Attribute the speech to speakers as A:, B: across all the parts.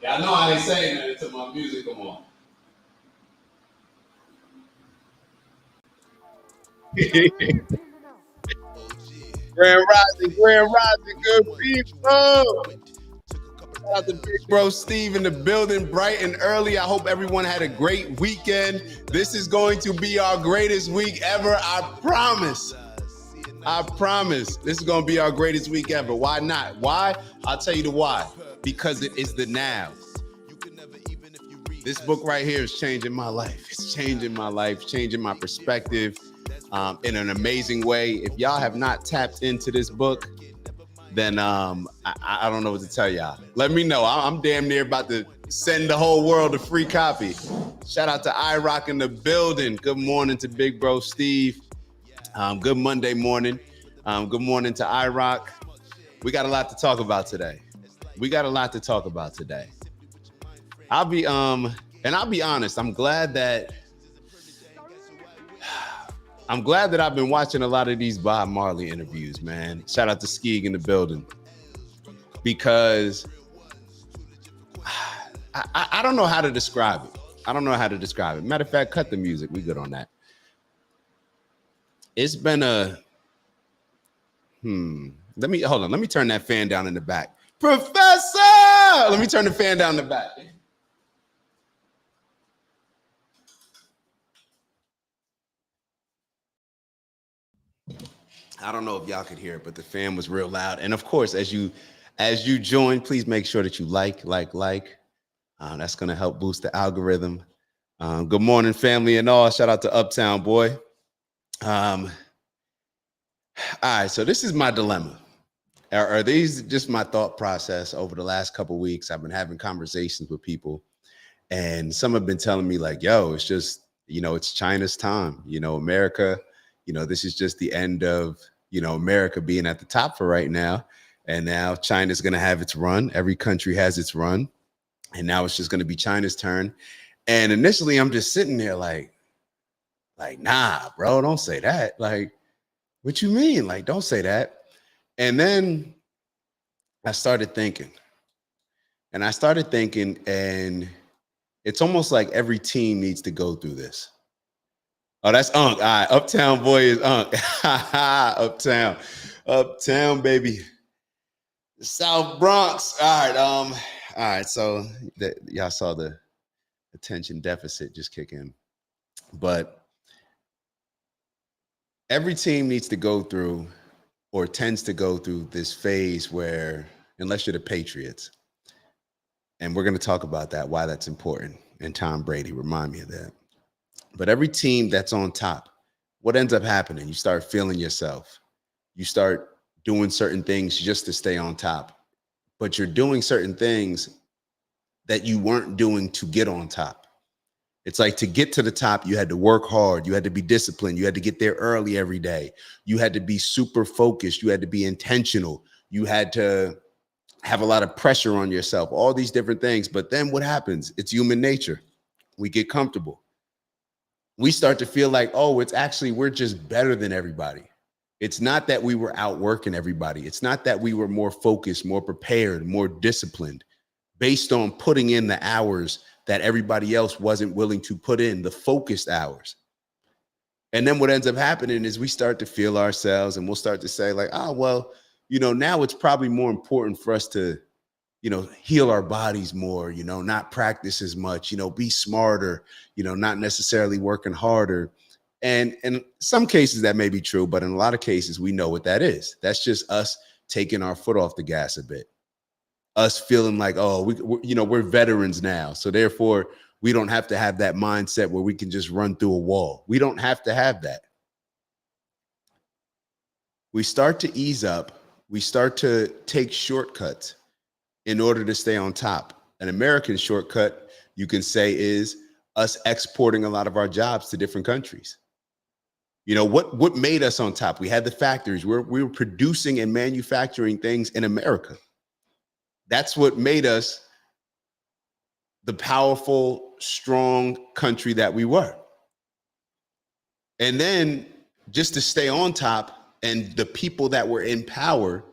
A: Yeah, I know I ain't saying that until my music come on. Grand Rising, good people. Shout out to Big Bro Steve in the building, bright and early. I hope everyone had a great weekend. This is going to be our greatest week ever. I promise. I promise. This is going to be our greatest week ever. Why not? Why? I'll tell you the why. Because it is the now. This book right here is changing my life. It's changing my life, changing my perspective in an amazing way. If y'all have not tapped into this book, then I don't know what to tell y'all. Let me know. I'm damn near about to send the whole world a free copy. Shout out to iRock in the building. Good morning to Big Bro Steve. Good Monday morning. Good morning to iRock. We got a lot to talk about today. I'll be honest. I'm glad that I've been watching a lot of these Bob Marley interviews, man. Shout out to Skeeg in the building. Because I don't know how to describe it. Matter of fact, cut the music. We good on that. It's been let me turn that fan down in the back. Professor! Let me turn the fan down in the back. I don't know if y'all could hear it, but the fan was real loud. And of course, as you join, please make sure that you like. That's going to help boost the algorithm. Good morning, family and all. Shout out to Uptown Boy. All right, so this is my dilemma. Are these just my thought process over the last couple of weeks? I've been having conversations with people, and some have been telling me like, yo, it's just, it's China's time. America, this is just the end of, America being at the top for right now. And now China's going to have its run. Every country has its run. And now it's just going to be China's turn. And initially I'm just sitting there like, nah, bro, don't say that. Like, what you mean? Like, don't say that. And then I started thinking, and it's almost like every team needs to go through this. Oh, that's Unk. All right, Uptown Boy is Unk. Uptown, baby. South Bronx. All right. So y'all saw the attention deficit just kick in. But every team needs to go through, or tends to go through, this phase where, unless you're the Patriots, and we're going to talk about that, why that's important, and Tom Brady, remind me of that. But every team that's on top, what ends up happening? You start feeling yourself. You start doing certain things just to stay on top. But you're doing certain things that you weren't doing to get on top. It's like, to get to the top, you had to work hard. You had to be disciplined. You had to get there early every day. You had to be super focused. You had to be intentional. You had to have a lot of pressure on yourself, all these different things. But then what happens? It's human nature. We get comfortable. We start to feel like, oh, it's actually, we're just better than everybody. It's not that we were outworking everybody. It's not that we were more focused, more prepared, more disciplined, based on putting in the hours that everybody else wasn't willing to put in, the focused hours. And then what ends up happening is we start to feel ourselves, and we'll start to say like, oh, well, now it's probably more important for us to, heal our bodies more, not practice as much, be smarter, not necessarily working harder. And in some cases that may be true, but in a lot of cases, we know what that is. That's just us taking our foot off the gas a bit. Us feeling like, oh, we're veterans now. So therefore, we don't have to have that mindset where we can just run through a wall. We don't have to have that. We start to ease up. We start to take shortcuts in order to stay on top. An American shortcut, you can say, is us exporting a lot of our jobs to different countries. What made us on top? We had the factories. We were producing and manufacturing things in America. That's what made us the powerful, strong country that we were. And then just to stay on top, and the people that were in power,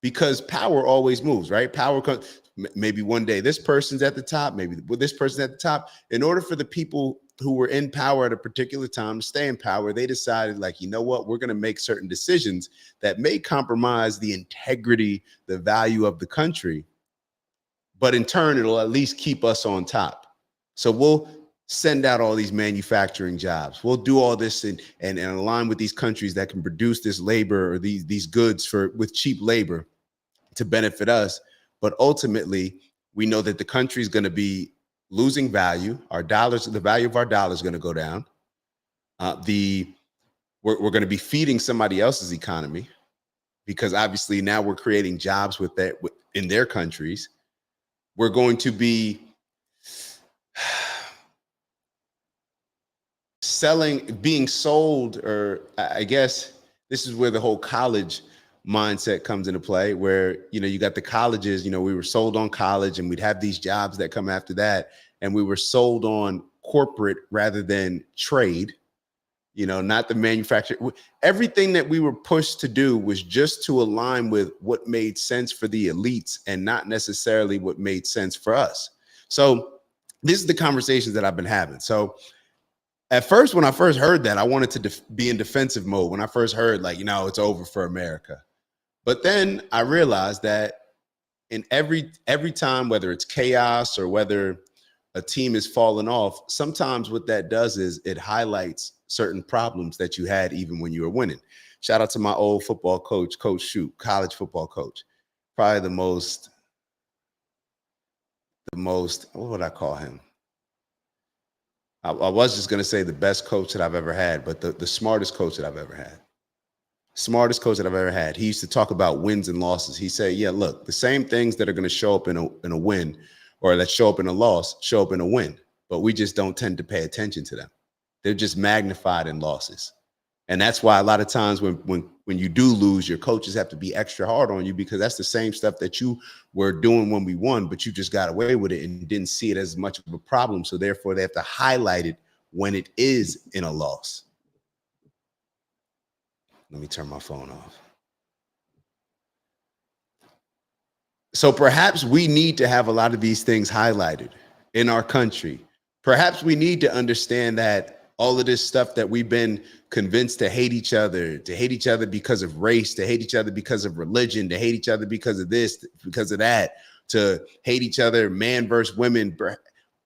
A: because power always moves, right? Power comes. Maybe one day this person's at the top, maybe this person's at the top. In order for the people who were in power at a particular time to stay in power, they decided, like, you know what, we're going to make certain decisions that may compromise the integrity, the value of the country, but in turn, it'll at least keep us on top. So we'll send out all these manufacturing jobs. We'll do all this and align with these countries that can produce this labor or these goods with cheap labor to benefit us. But ultimately, we know that the country is going to be losing value. Our dollars, the value of our dollar is going to go down. We're going to be feeding somebody else's economy, because obviously now we're creating jobs in their countries. We're going to be being sold, or I guess this is where the whole college mindset comes into play, where, you got the colleges, we were sold on college, and we'd have these jobs that come after that. And we were sold on corporate rather than trade, not the manufacturer. Everything that we were pushed to do was just to align with what made sense for the elites and not necessarily what made sense for us. So this is the conversations that I've been having. So at first, when I first heard that, I wanted to be in defensive mode. When I first heard, like, it's over for America. But then I realized that in every time, whether it's chaos or whether a team is falling off, sometimes what that does is it highlights certain problems that you had even when you were winning. Shout out to my old football coach, Coach Shoot, college football coach. Probably the most, what would I call him? I was just going to say the best coach that I've ever had, but the smartest coach that I've ever had. Smartest coach that I've ever had. He used to talk about wins and losses. He said, yeah, look, the same things that are going to show up in a win, or that show up in a loss, show up in a win, but we just don't tend to pay attention to them. They're just magnified in losses. And that's why a lot of times when you do lose, your coaches have to be extra hard on you, because that's the same stuff that you were doing when we won, but you just got away with it and didn't see it as much of a problem. So therefore, they have to highlight it when it is in a loss. Let me turn my phone off. So perhaps we need to have a lot of these things highlighted in our country. Perhaps we need to understand that all of this stuff that we've been convinced to hate each other because of race, to hate each other because of religion, to hate each other because of this, because of that, to hate each other, man versus women,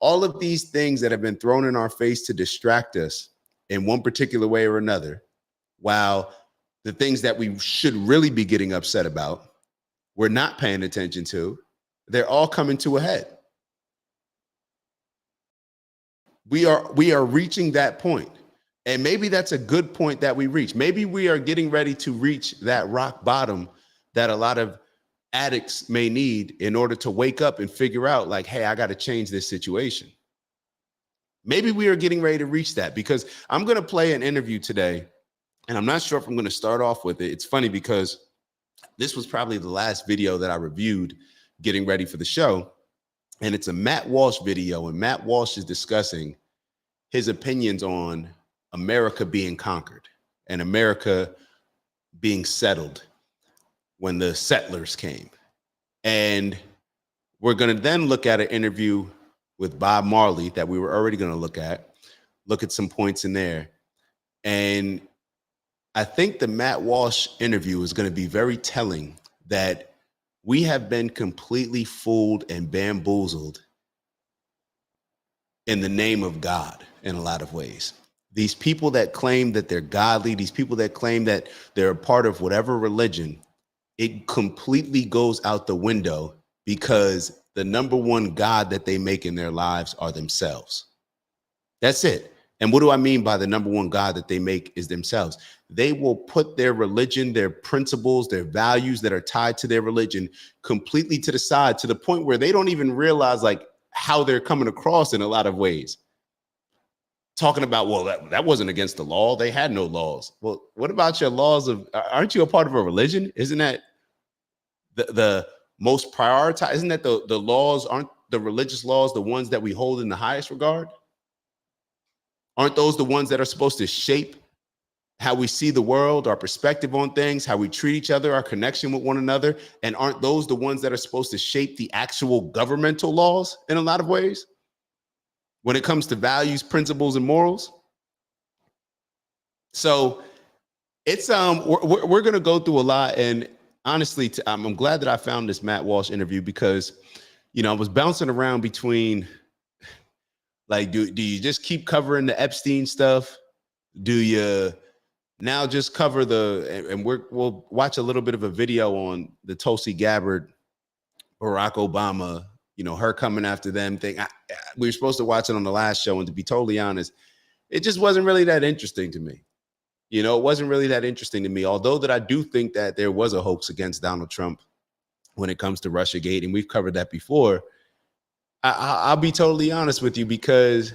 A: all of these things that have been thrown in our face to distract us in one particular way or another, while the things that we should really be getting upset about, we're not paying attention to, they're all coming to a head. We are reaching that point. And maybe that's a good point that we reach. Maybe we are getting ready to reach that rock bottom that a lot of addicts may need in order to wake up and figure out, like, hey, I got to change this situation. Maybe we are getting ready to reach that, because I'm going to play an interview today, and I'm not sure if I'm going to start off with it. It's funny because this was probably the last video that I reviewed getting ready for the show. And it's a Matt Walsh video, and Matt Walsh is discussing his opinions on America being conquered and America being settled when the settlers came. And we're going to then look at an interview with Bob Marley that we were already going to look at some points in there. And I think the Matt Walsh interview is going to be very telling that we have been completely fooled and bamboozled in the name of God in a lot of ways. These people that claim that they're godly, these people that claim that they're a part of whatever religion, it completely goes out the window, because the number one God that they make in their lives are themselves. That's it. And what do I mean by the number one God that they make is themselves? They will put their religion, their principles, their values that are tied to their religion completely to the side, to the point where they don't even realize, like, how they're coming across in a lot of ways. Talking about, well, that wasn't against the law. They had no laws. Well, what about your laws of, aren't you a part of a religion? Isn't that the most prioritized? Isn't that the laws, aren't the religious laws the ones that we hold in the highest regard? Aren't those the ones that are supposed to shape how we see the world, our perspective on things, how we treat each other, our connection with one another. And aren't those the ones that are supposed to shape the actual governmental laws in a lot of ways when it comes to values, principles, and morals? So it's we're going to go through a lot. And honestly, I'm glad that I found this Matt Walsh interview because, you know, I was bouncing around between, like, do you just keep covering the Epstein stuff? Do you now just cover and we'll watch a little bit of a video on the Tulsi Gabbard, Barack Obama, you know, her coming after them thing. We were supposed to watch it on the last show, and to be totally honest, it just wasn't really that interesting to me. You know, it wasn't really that interesting to me, although that I do think that there was a hoax against Donald Trump when it comes to Russiagate, and we've covered that before. I'll be totally honest with you, because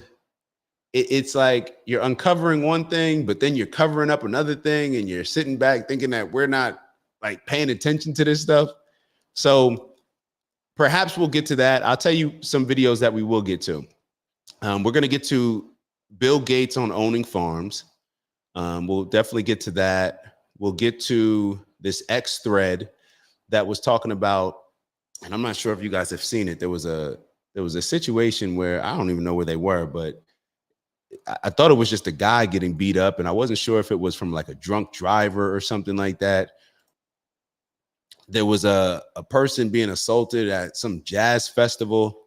A: it's like you're uncovering one thing, but then you're covering up another thing, and you're sitting back thinking that we're not like paying attention to this stuff. So perhaps we'll get to that. I'll tell you some videos that we will get to. We're going to get to Bill Gates on owning farms. We'll definitely get to that. We'll get to this X thread that was talking about, and I'm not sure if you guys have seen it. There was a situation where I don't even know where they were, but I thought it was just a guy getting beat up, and I wasn't sure if it was from like a drunk driver or something like that. There was a person being assaulted at some jazz festival.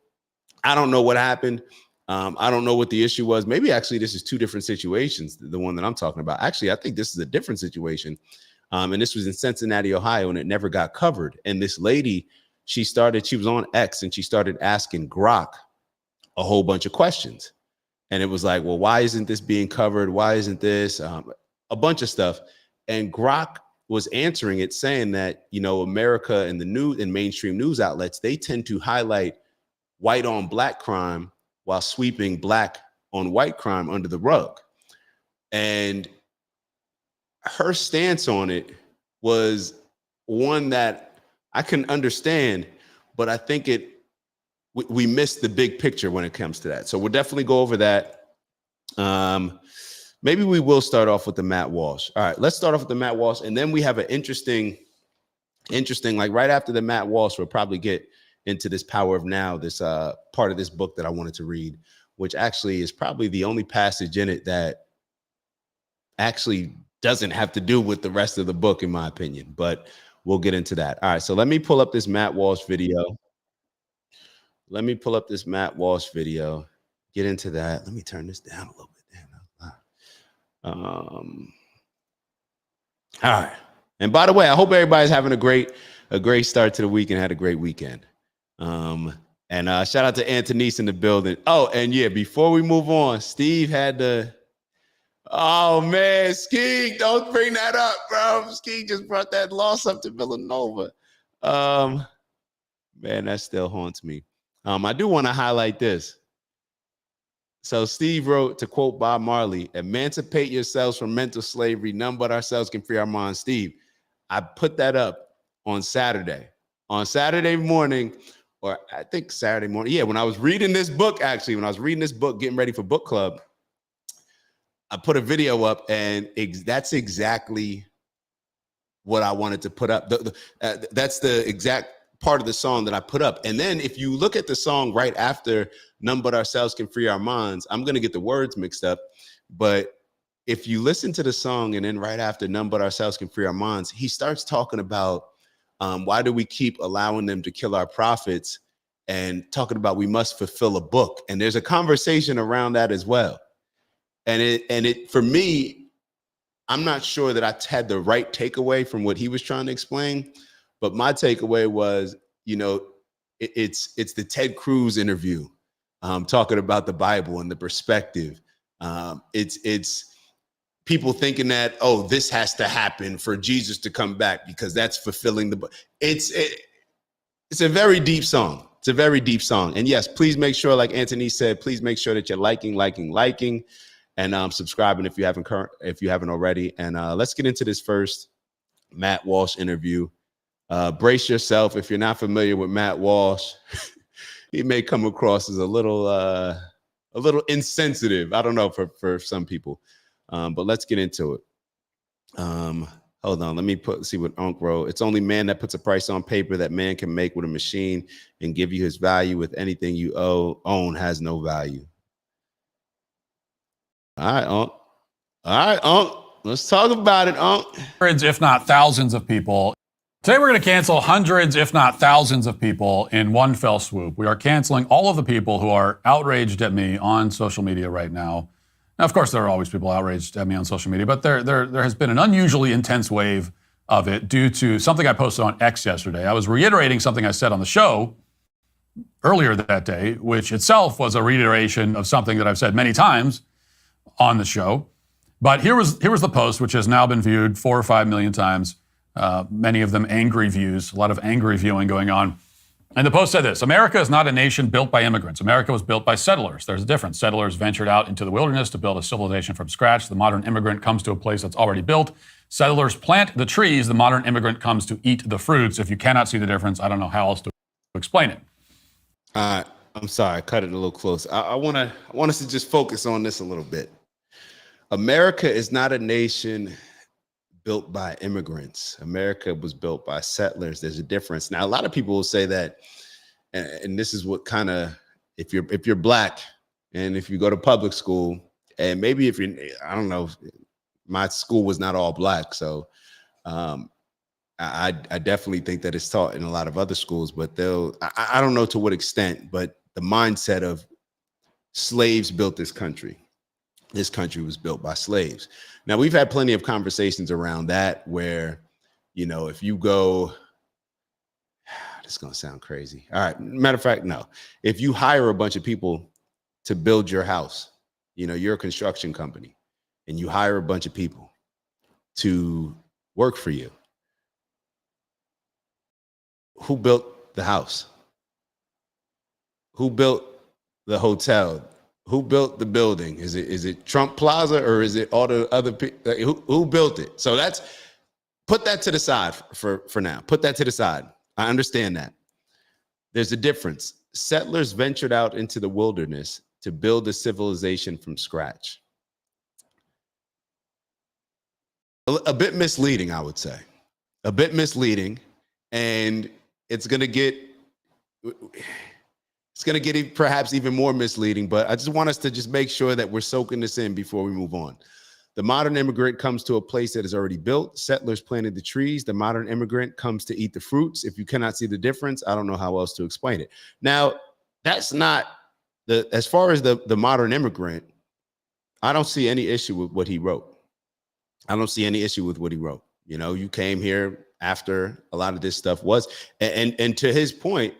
A: I don't know what happened. I don't know what the issue was. Maybe actually this is two different situations, the one that I'm talking about. Actually, I think this is a different situation. And this was in Cincinnati, Ohio, and it never got covered. And this lady, she was on X, and she started asking Grok a whole bunch of questions. And it was like, well, why isn't this being covered? Why isn't this? A bunch of stuff. And Grok was answering it, saying that, you know, America and the news and mainstream news outlets, they tend to highlight white on black crime while sweeping black on white crime under the rug. And her stance on it was one that I can understand, but I think we missed the big picture when it comes to that. So we'll definitely go over that. Maybe we will start off with the Matt Walsh. All right, let's start off with the Matt Walsh. And then we have an interesting, like right after the Matt Walsh, we'll probably get into this Power of Now, this part of this book that I wanted to read, which actually is probably the only passage in it that actually doesn't have to do with the rest of the book, in my opinion, but we'll get into that. All right, so let me pull up this Matt Walsh video. Get into that. Let me turn this down a little bit. All right. And by the way, I hope everybody's having a great start to the week and had a great weekend. And shout out to Antonice in the building. Oh, and yeah, before we move on, Steve had the, oh man, Ski, don't bring that up, bro. Ski just brought that loss up to Villanova. Man, that still haunts me. I do want to highlight this. So Steve wrote, to quote Bob Marley, "Emancipate yourselves from mental slavery. None but ourselves can free our minds." Steve, I put that up on Saturday morning, or I think Saturday morning. Yeah, when I was reading this book, getting ready for book club, I put a video up, and that's exactly what I wanted to put up. That's the exact part of the song that I put up. And then if you look at the song right after "None But Ourselves Can Free Our Minds," I'm going to get the words mixed up, but if you listen to the song and then right after "None But Ourselves Can Free Our Minds," he starts talking about why do we keep allowing them to kill our prophets, and talking about we must fulfill a book. And there's a conversation around that as well. And it for me, I'm not sure that I had the right takeaway from what he was trying to explain, but my takeaway was, you know, it's the Ted Cruz interview, talking about the Bible and the perspective. It's people thinking that, oh, this has to happen for Jesus to come back because that's fulfilling the book. It's a very deep song. It's a very deep song. And yes, please make sure, like Anthony said, please make sure that you're liking, and subscribing if you haven't already. And let's get into this first Matt Walsh interview. Brace yourself. If you're not familiar with Matt Walsh, he may come across as a little insensitive. I don't know, for some people, but let's get into it. Um, hold on, let me see what Unc wrote. It's only man that puts a price on paper that man can make with a machine and give you his value. With anything you own has no value. All right, Unc. All right, Unc. Let's talk about it, Unc.
B: Hundreds, if not thousands of people. Today we're going to cancel hundreds, if not thousands of people in one fell swoop. We are canceling all of the people who are outraged at me on social media right now. Now, of course, there are always people outraged at me on social media, but there has been an unusually intense wave of it due to something I posted on X yesterday. I was reiterating something I said on the show earlier that day, which itself was a reiteration of something that I've said many times on the show. But here was the post, which has now been viewed 4 or 5 million times. Many of them angry views, a lot of angry viewing going on. And the post said this: America is not a nation built by immigrants. America was built by settlers. There's a difference. Settlers ventured out into the wilderness to build a civilization from scratch. The modern immigrant comes to a place that's already built. Settlers plant the trees. The modern immigrant comes to eat the fruits. If you cannot see the difference, I don't know how else to explain it.
A: I'm sorry, I cut it a little close. I want us to just focus on this a little bit. America is not a nation built by immigrants. America was built by settlers. There's a difference. Now, a lot of people will say that, and this is what kind of, if you're black and if you go to public school, and maybe if you're, I don't know, my school was not all black, so I definitely think that it's taught in a lot of other schools, but I don't know to what extent, but the mindset of slaves built this country. This country was built by slaves. Now, we've had plenty of conversations around that where, you know, if you go, this is going to sound crazy. All right. Matter of fact, no. If you hire a bunch of people to build your house, you know, you're a construction company and you hire a bunch of people to work for you. Who built the house? Who built the hotel? Who built the building? Is it Trump Plaza or is it all the other people? Who built it? So put that to the side for now. Put that to the side. I understand that. There's a difference. Settlers ventured out into the wilderness to build a civilization from scratch. A bit misleading, I would say. A bit misleading, and it's going to get perhaps even more misleading, but I just want us to just make sure that we're soaking this in before we move on. The modern immigrant comes to a place that is already built. Settlers planted the trees. The modern immigrant comes to eat the fruits. If you cannot see the difference, I don't know how else to explain it. Now, that's not as far as the modern immigrant, I don't see any issue with what he wrote. I don't see any issue with what he wrote. You know, you came here after a lot of this stuff was, and to his point,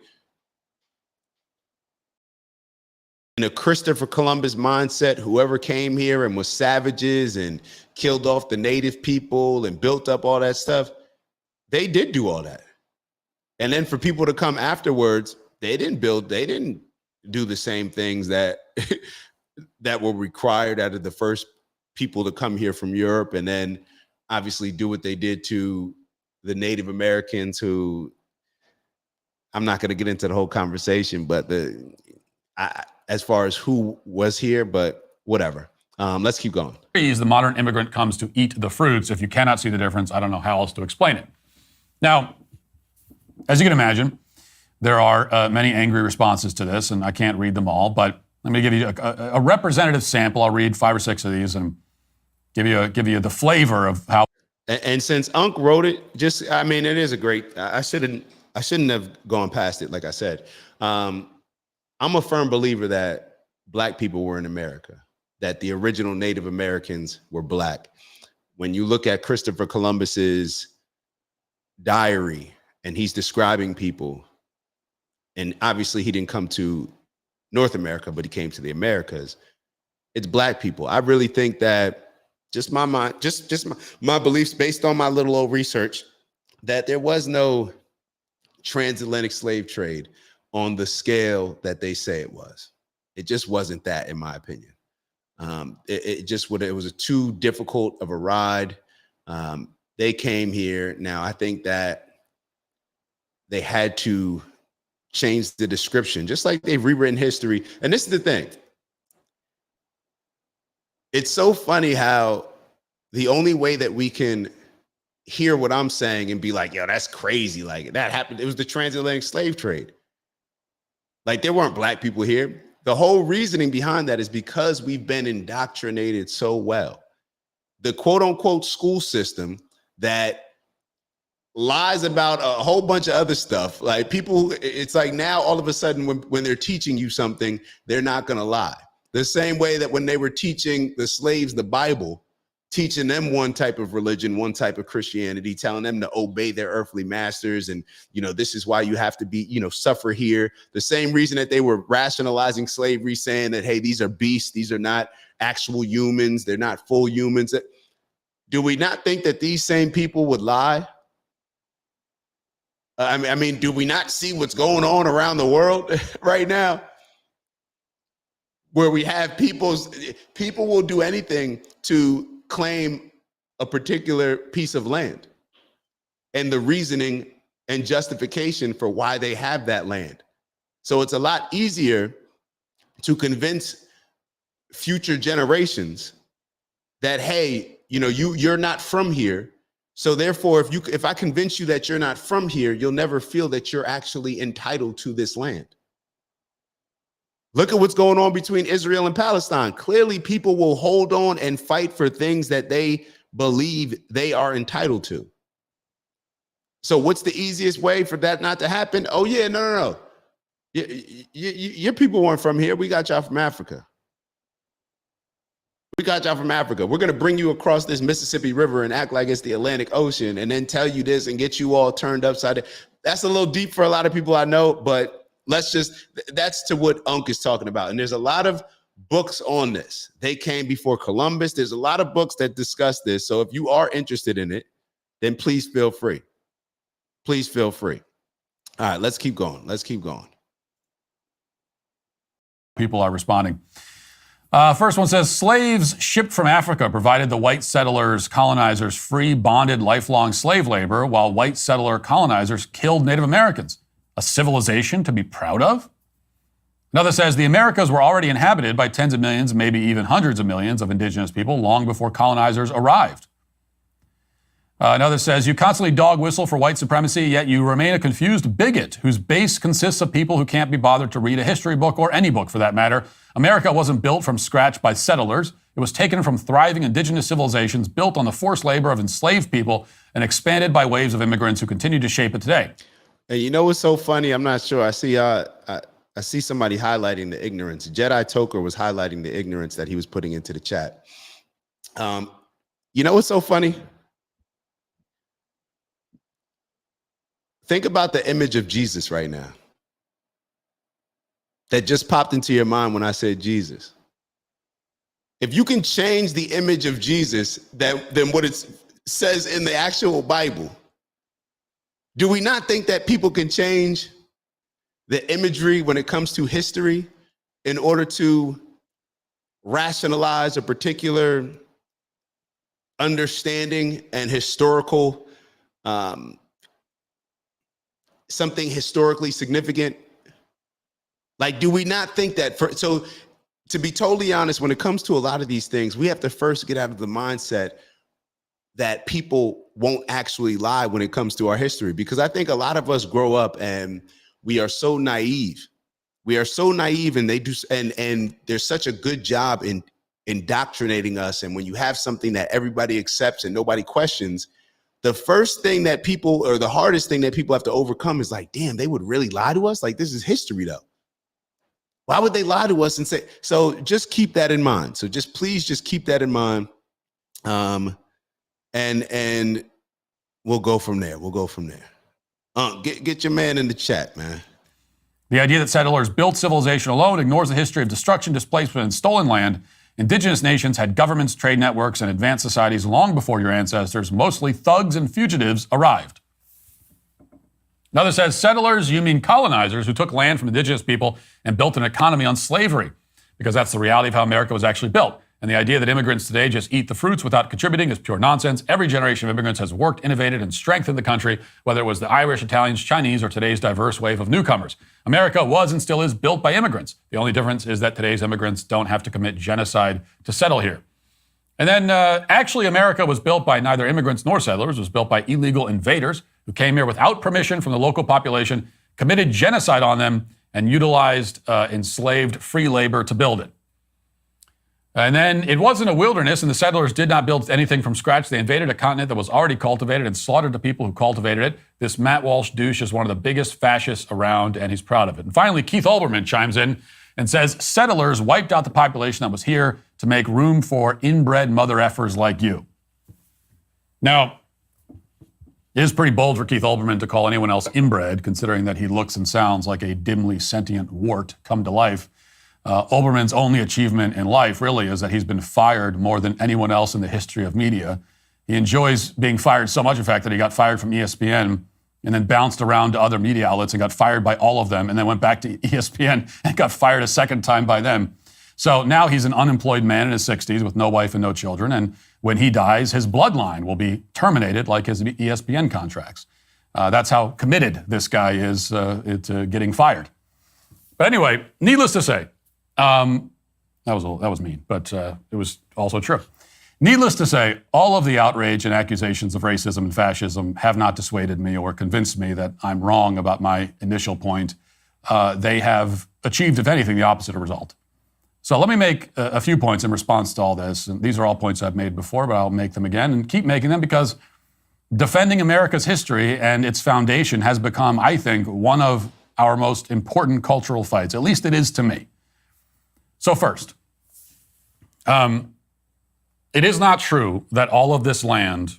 A: in a Christopher Columbus mindset, whoever came here and was savages and killed off the native people and built up all that stuff, they did do all that. And then for people to come afterwards, they didn't do the same things that that were required out of the first people to come here from Europe, and then obviously do what they did to the Native Americans, who I'm not going to get into the whole conversation, but as far as who was here, but whatever. Let's keep going.
B: The modern immigrant comes to eat the fruits. If you cannot see the difference, I don't know how else to explain it. Now, as you can imagine, there are many angry responses to this, and I can't read them all, but let me give you a representative sample. I'll read 5 or 6 of these and give you the flavor of how.
A: And since Unc wrote it, it is a great. I shouldn't have gone past it. Like I said, I'm a firm believer that black people were in America, that the original Native Americans were black. When you look at Christopher Columbus's diary and he's describing people, and obviously he didn't come to North America, but he came to the Americas. It's black people. I really think that just my beliefs based on my little old research, that there was no transatlantic slave trade on the scale that they say it was. It just wasn't that, in my opinion. It was too difficult of a ride. They came here. Now, I think that they had to change the description, just like they've rewritten history. And this is the thing. It's so funny how the only way that we can hear what I'm saying and be like, yo, that's crazy. Like that happened. It was the transatlantic slave trade. Like there weren't black people here. The whole reasoning behind that is because we've been indoctrinated so well. The quote unquote school system that lies about a whole bunch of other stuff. Like people, it's like now all of a sudden when they're teaching you something, they're not going to lie. The same way that when they were teaching the slaves the Bible, teaching them one type of religion, one type of Christianity, telling them to obey their earthly masters. And, you know, this is why you have to be, you know, suffer here. The same reason that they were rationalizing slavery, saying that, hey, these are beasts. These are not actual humans. They're not full humans. Do we not think that these same people would lie? I mean, do we not see what's going on around the world right now? Where we have people will do anything to claim a particular piece of land and the reasoning and justification for why they have that land. So it's a lot easier to convince future generations that, hey, you know, you're not from here. So therefore, if I convince you that you're not from here, you'll never feel that you're actually entitled to this land. Look at what's going on between Israel and Palestine. Clearly, people will hold on and fight for things that they believe they are entitled to. So what's the easiest way for that not to happen? Oh, yeah, no. Your people weren't from here. We got y'all from Africa. We got y'all from Africa. We're going to bring you across this Mississippi River and act like it's the Atlantic Ocean and then tell you this and get you all turned upside down. That's a little deep for a lot of people I know, but that's to what Unc is talking about. And there's a lot of books on this. They came before Columbus. There's a lot of books that discuss this. So if you are interested in it, then please feel free. Please feel free. All right, let's keep going.
B: People are responding. First one says, slaves shipped from Africa provided the white settlers, colonizers free bonded lifelong slave labor, while white settler colonizers killed Native Americans. A civilization to be proud of? Another says, the Americas were already inhabited by tens of millions, maybe even hundreds of millions of indigenous people long before colonizers arrived. Another says, you constantly dog whistle for white supremacy, yet you remain a confused bigot whose base consists of people who can't be bothered to read a history book or any book for that matter. America wasn't built from scratch by settlers. It was taken from thriving indigenous civilizations built on the forced labor of enslaved people and expanded by waves of immigrants who continue to shape it today.
A: And you know what's so funny? I'm not sure. I see somebody highlighting the ignorance. Jedi Toker was highlighting the ignorance that he was putting into the chat. You know what's so funny? Think about the image of Jesus right now. That just popped into your mind when I said Jesus. If you can change the image of Jesus than what it says in the actual Bible, do we not think that people can change the imagery when it comes to history in order to rationalize a particular understanding and historical, something historically significant? Like, do we not think that so to be totally honest, when it comes to a lot of these things, we have to first get out of the mindset that people won't actually lie when it comes to our history. Because I think a lot of us grow up and we are so naive. We are so naive, and and there's such a good job in indoctrinating us. And when you have something that everybody accepts and nobody questions, the first thing that people, or the hardest thing that people have to overcome is like, damn, they would really lie to us? Like, this is history though. Why would they lie to us and say, so just keep that in mind. So please just keep that in mind. And we'll go from there. Get your man in the chat, man.
B: The idea that settlers built civilization alone ignores the history of destruction, displacement, and stolen land. Indigenous nations had governments, trade networks, and advanced societies long before your ancestors, mostly thugs and fugitives, arrived. Another says, settlers, you mean colonizers who took land from indigenous people and built an economy on slavery, because that's the reality of how America was actually built. And the idea that immigrants today just eat the fruits without contributing is pure nonsense. Every generation of immigrants has worked, innovated, and strengthened the country, whether it was the Irish, Italians, Chinese, or today's diverse wave of newcomers. America was and still is built by immigrants. The only difference is that today's immigrants don't have to commit genocide to settle here. And then actually America was built by neither immigrants nor settlers. It was built by illegal invaders who came here without permission from the local population, committed genocide on them, and utilized enslaved free labor to build it. And then it wasn't a wilderness, and the settlers did not build anything from scratch. They invaded a continent that was already cultivated and slaughtered the people who cultivated it. This Matt Walsh douche is one of the biggest fascists around, and he's proud of it. And finally, Keith Olbermann chimes in and says, settlers wiped out the population that was here to make room for inbred mother effers like you. Now, it is pretty bold for Keith Olbermann to call anyone else inbred, considering that he looks and sounds like a dimly sentient wart come to life. Olbermann's only achievement in life really is that he's been fired more than anyone else in the history of media. He enjoys being fired so much, in fact, that he got fired from ESPN and then bounced around to other media outlets and got fired by all of them, and then went back to ESPN and got fired a second time by them. So now he's an unemployed man in his 60s with no wife and no children, and when he dies, his bloodline will be terminated like his ESPN contracts. That's how committed this guy is to getting fired. But anyway, needless to say, that was mean, but it was also true. Needless to say, all of the outrage and accusations of racism and fascism have not dissuaded me or convinced me that I'm wrong about my initial point. They have achieved, if anything, the opposite result. So let me make a few points in response to all this. And these are all points I've made before, but I'll make them again and keep making them because defending America's history and its foundation has become, I think, one of our most important cultural fights. At least it is to me. So first, it is not true that all of this land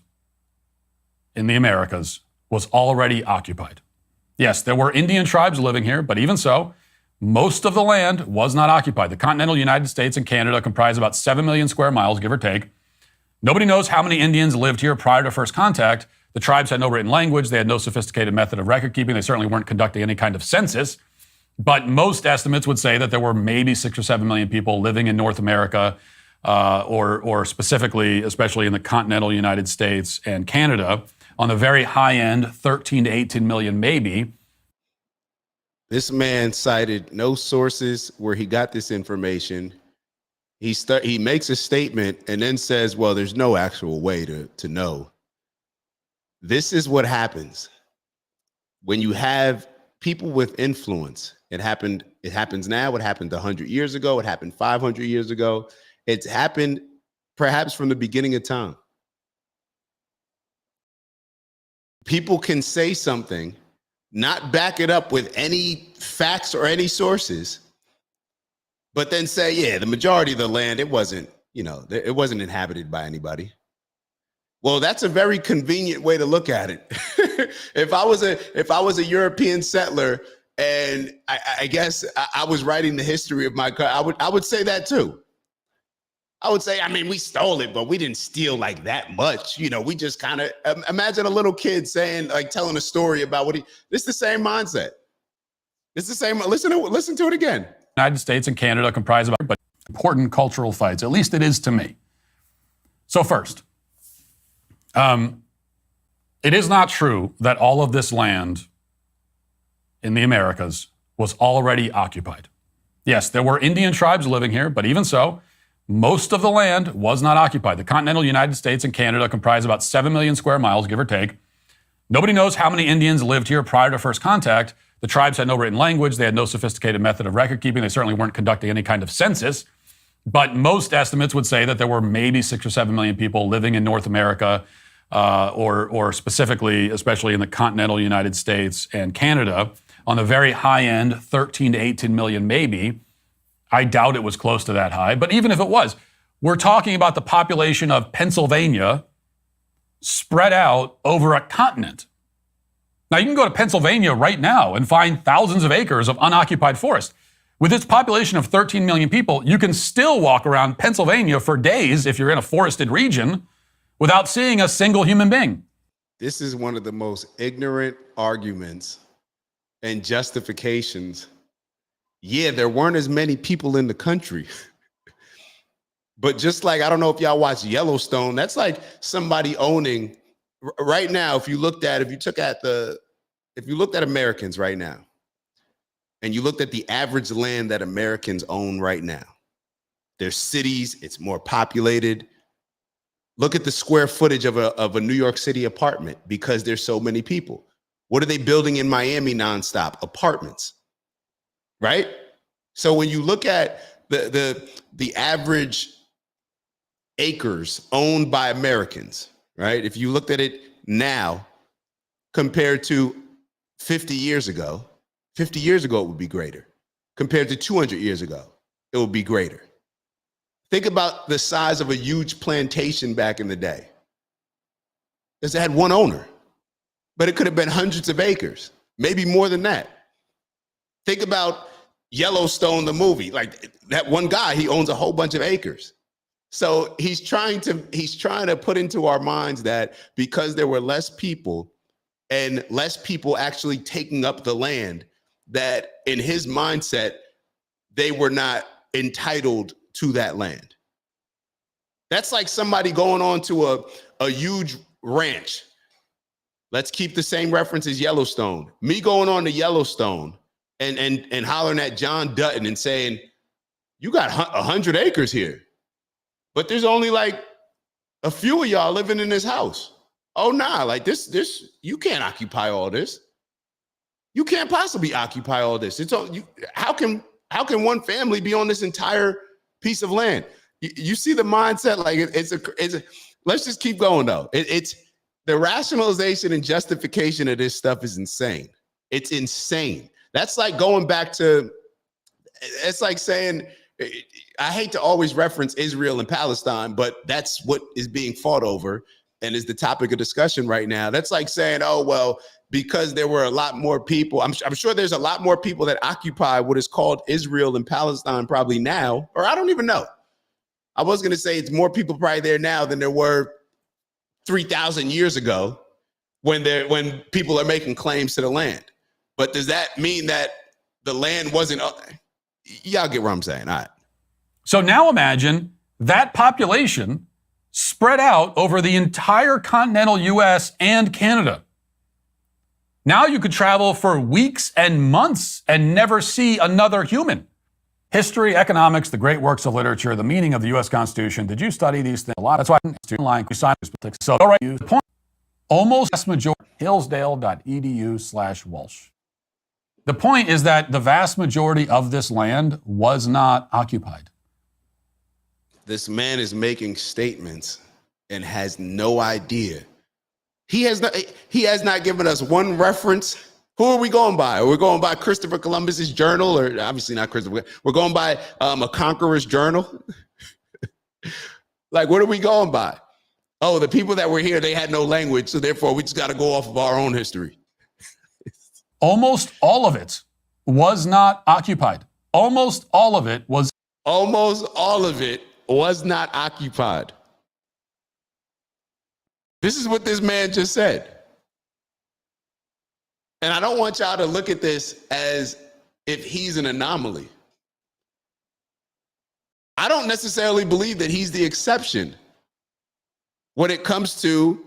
B: in the Americas was already occupied. Yes, there were Indian tribes living here, but even so, most of the land was not occupied. The continental United States and Canada comprise about 7 million square miles, give or take. Nobody knows how many Indians lived here prior to first contact. The tribes had no written language. They had no sophisticated method of record keeping. They certainly weren't conducting any kind of census. But most estimates would say that there were maybe 6 or 7 million people living in North America, or specifically, especially in the continental United States and Canada. On the very high end, 13 to 18 million maybe.
A: This man cited no sources where he got this information. He makes a statement and then says, well, there's no actual way to know. This is what happens when you have people with influence. It happens now. It happened 100 years ago. It happened 500 years ago. It's happened perhaps from the beginning of time. People can say something, not back it up with any facts or any sources, but then say, yeah, the majority of the land, it wasn't inhabited by anybody. Well, that's a very convenient way to look at it. If I was a European settler and I guess I was writing the history of my country, I would say that too. I would say, I mean, we stole it, but we didn't steal like that much. We just kind of imagine a little kid saying, like, telling a story about it's the same mindset. It's the same. Listen to it again.
B: United States and Canada comprise about but important cultural fights. At least it is to me. So first, it is not true that all of this land in the Americas was already occupied. Yes, there were Indian tribes living here, but even so, most of the land was not occupied. The continental United States and Canada comprise about 7 million square miles, give or take. Nobody knows how many Indians lived here prior to first contact. The tribes had no written language. They had no sophisticated method of record keeping. They certainly weren't conducting any kind of census. But most estimates would say that there were maybe 6 or 7 million people living in North America, or specifically, especially in the continental United States and Canada. On the very high end, 13 to 18 million maybe. I doubt it was close to that high, but even if it was, we're talking about the population of Pennsylvania spread out over a continent. Now, you can go to Pennsylvania right now and find thousands of acres of unoccupied forest. With its population of 13 million people, you can still walk around Pennsylvania for days if you're in a forested region without seeing a single human being.
A: This is one of the most ignorant arguments and justifications. Yeah, there weren't as many people in the country. But just like, I don't know if y'all watch Yellowstone, that's like somebody owning right now. If you looked at Americans right now, and you looked at the average land that Americans own right now, there's cities, it's more populated. Look at the square footage of a New York City apartment because there's so many people. What are they building in Miami nonstop? Apartments, right? So when you look at the average acres owned by Americans, right? If you looked at it now compared to 50 years ago, 50 years ago it would be greater. Compared to 200 years ago, it would be greater. Think about the size of a huge plantation back in the day. Because it had one owner, but it could have been hundreds of acres, maybe more than that. Think about Yellowstone, the movie. Like that one guy, he owns a whole bunch of acres. So he's trying to put into our minds that because there were less people and less people actually taking up the land, that in his mindset, they were not entitled to that land. That's like somebody going on to a huge ranch. Let's keep the same reference as Yellowstone. Me going on to Yellowstone and hollering at John Dutton and saying, you got 100 acres here, but there's only like a few of y'all living in this house. Oh, nah, like this, you can't occupy all this. You can't possibly occupy all this. It's all, how can one family be on this entire piece of land? You see the mindset, like it's a let's just keep going though. It's the rationalization and justification of this stuff is insane. It's insane. That's like going back to, it's like saying, I hate to always reference Israel and Palestine, but that's what is being fought over and is the topic of discussion right now. That's like saying, oh, well, because there were a lot more people, I'm sure there's a lot more people that occupy what is called Israel and Palestine probably now, or I don't even know. I was going to say it's more people probably there now than there were 3,000 years ago when people are making claims to the land. But does that mean that the land wasn't? Y'all get what I'm saying. All right.
B: So now imagine that population spread out over the entire continental US and Canada. Now you could travel for weeks and months and never see another human. History, economics, the great works of literature, the meaning of the U.S. Constitution. Did you study these things? A lot. That's why I'm online. So, all right, the point. Almost vast majority. Hillsdale.edu/Walsh. The point is that the vast majority of this land was not occupied.
A: This man is making statements and has no idea. He has not given us one reference. Who are we going by? Are we going by Christopher Columbus's journal, or obviously not Christopher? We're going by a conqueror's journal. Like, what are we going by? Oh, the people that were here, they had no language, so therefore we just got to go off of our own history.
B: Almost all of it was not occupied. Almost all of it was
A: not occupied. This is what this man just said. And I don't want y'all to look at this as if he's an anomaly. I don't necessarily believe that he's the exception when it comes to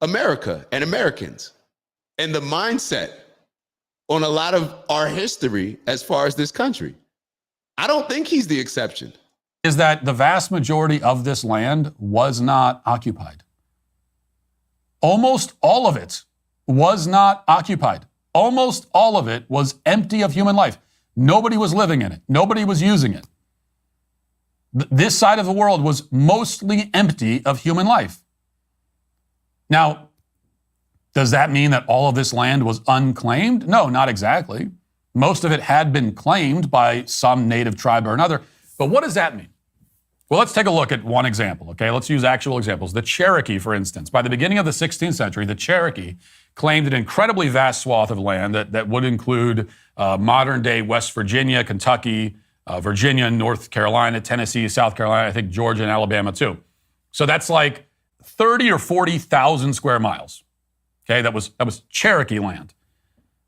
A: America and Americans and the mindset on a lot of our history as far as this country. I don't think he's the exception.
B: Is that the vast majority of this land was not occupied. Almost all of it was not occupied. Almost all of it was empty of human life. Nobody was living in it. Nobody was using it. This side of the world was mostly empty of human life. Now, does that mean that all of this land was unclaimed? No, not exactly. Most of it had been claimed by some native tribe or another. But what does that mean? Well, let's take a look at one example, okay? Let's use actual examples. The Cherokee, for instance. By the beginning of the 16th century, the Cherokee claimed an incredibly vast swath of land that would include modern-day West Virginia, Kentucky, Virginia, North Carolina, Tennessee, South Carolina, I think Georgia and Alabama too. So that's like 30 or 40,000 square miles. Okay, that was Cherokee land.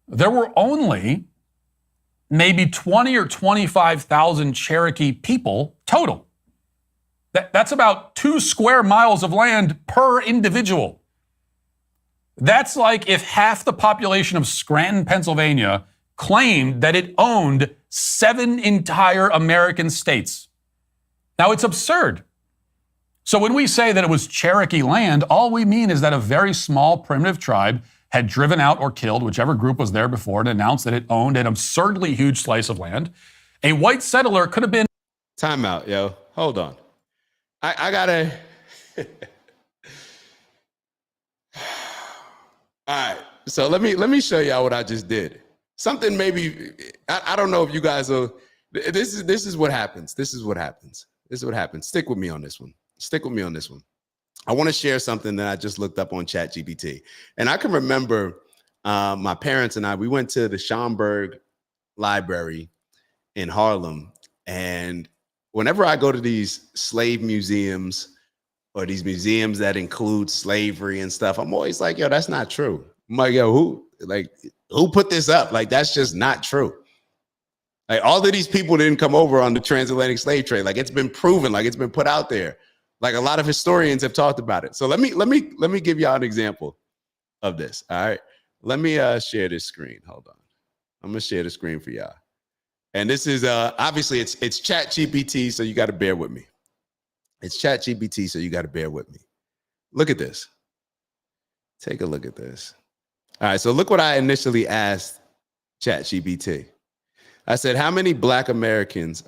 B: There were only maybe 20 or 25,000 Cherokee people total. That's about 2 square miles of land per individual. That's like if half the population of Scranton, Pennsylvania claimed that it owned 7 entire American states. Now, it's absurd. So when we say that it was Cherokee land, all we mean is that a very small primitive tribe had driven out or killed whichever group was there before and announced that it owned an absurdly huge slice of land. A white settler could have been.
A: Time out, yo. Hold on. I gotta. All right. So let me show y'all what I just did. Something maybe I don't know if you guys will. This is what happens. This is what happens. This is what happens. Stick with me on this one. Stick with me on this one. I want to share something that I just looked up on ChatGPT, and I can remember my parents and we went to the Schomburg Library in Harlem, and whenever I go to these slave museums or these museums that include slavery and stuff, I'm always like, yo, that's not true. I'm like, yo, who put this up? Like, that's just not true. Like, all of these people didn't come over on the transatlantic slave trade. Like, it's been proven, like it's been put out there. Like, a lot of historians have talked about it. So let me give y'all an example of this. All right. Let me share this screen. Hold on. I'm gonna share the screen for y'all. And this is obviously it's ChatGPT, so you got to bear with me. It's ChatGPT, so you got to bear with me. Look at this. Take a look at this. All right, so look what I initially asked ChatGPT. I said, how many Black Americans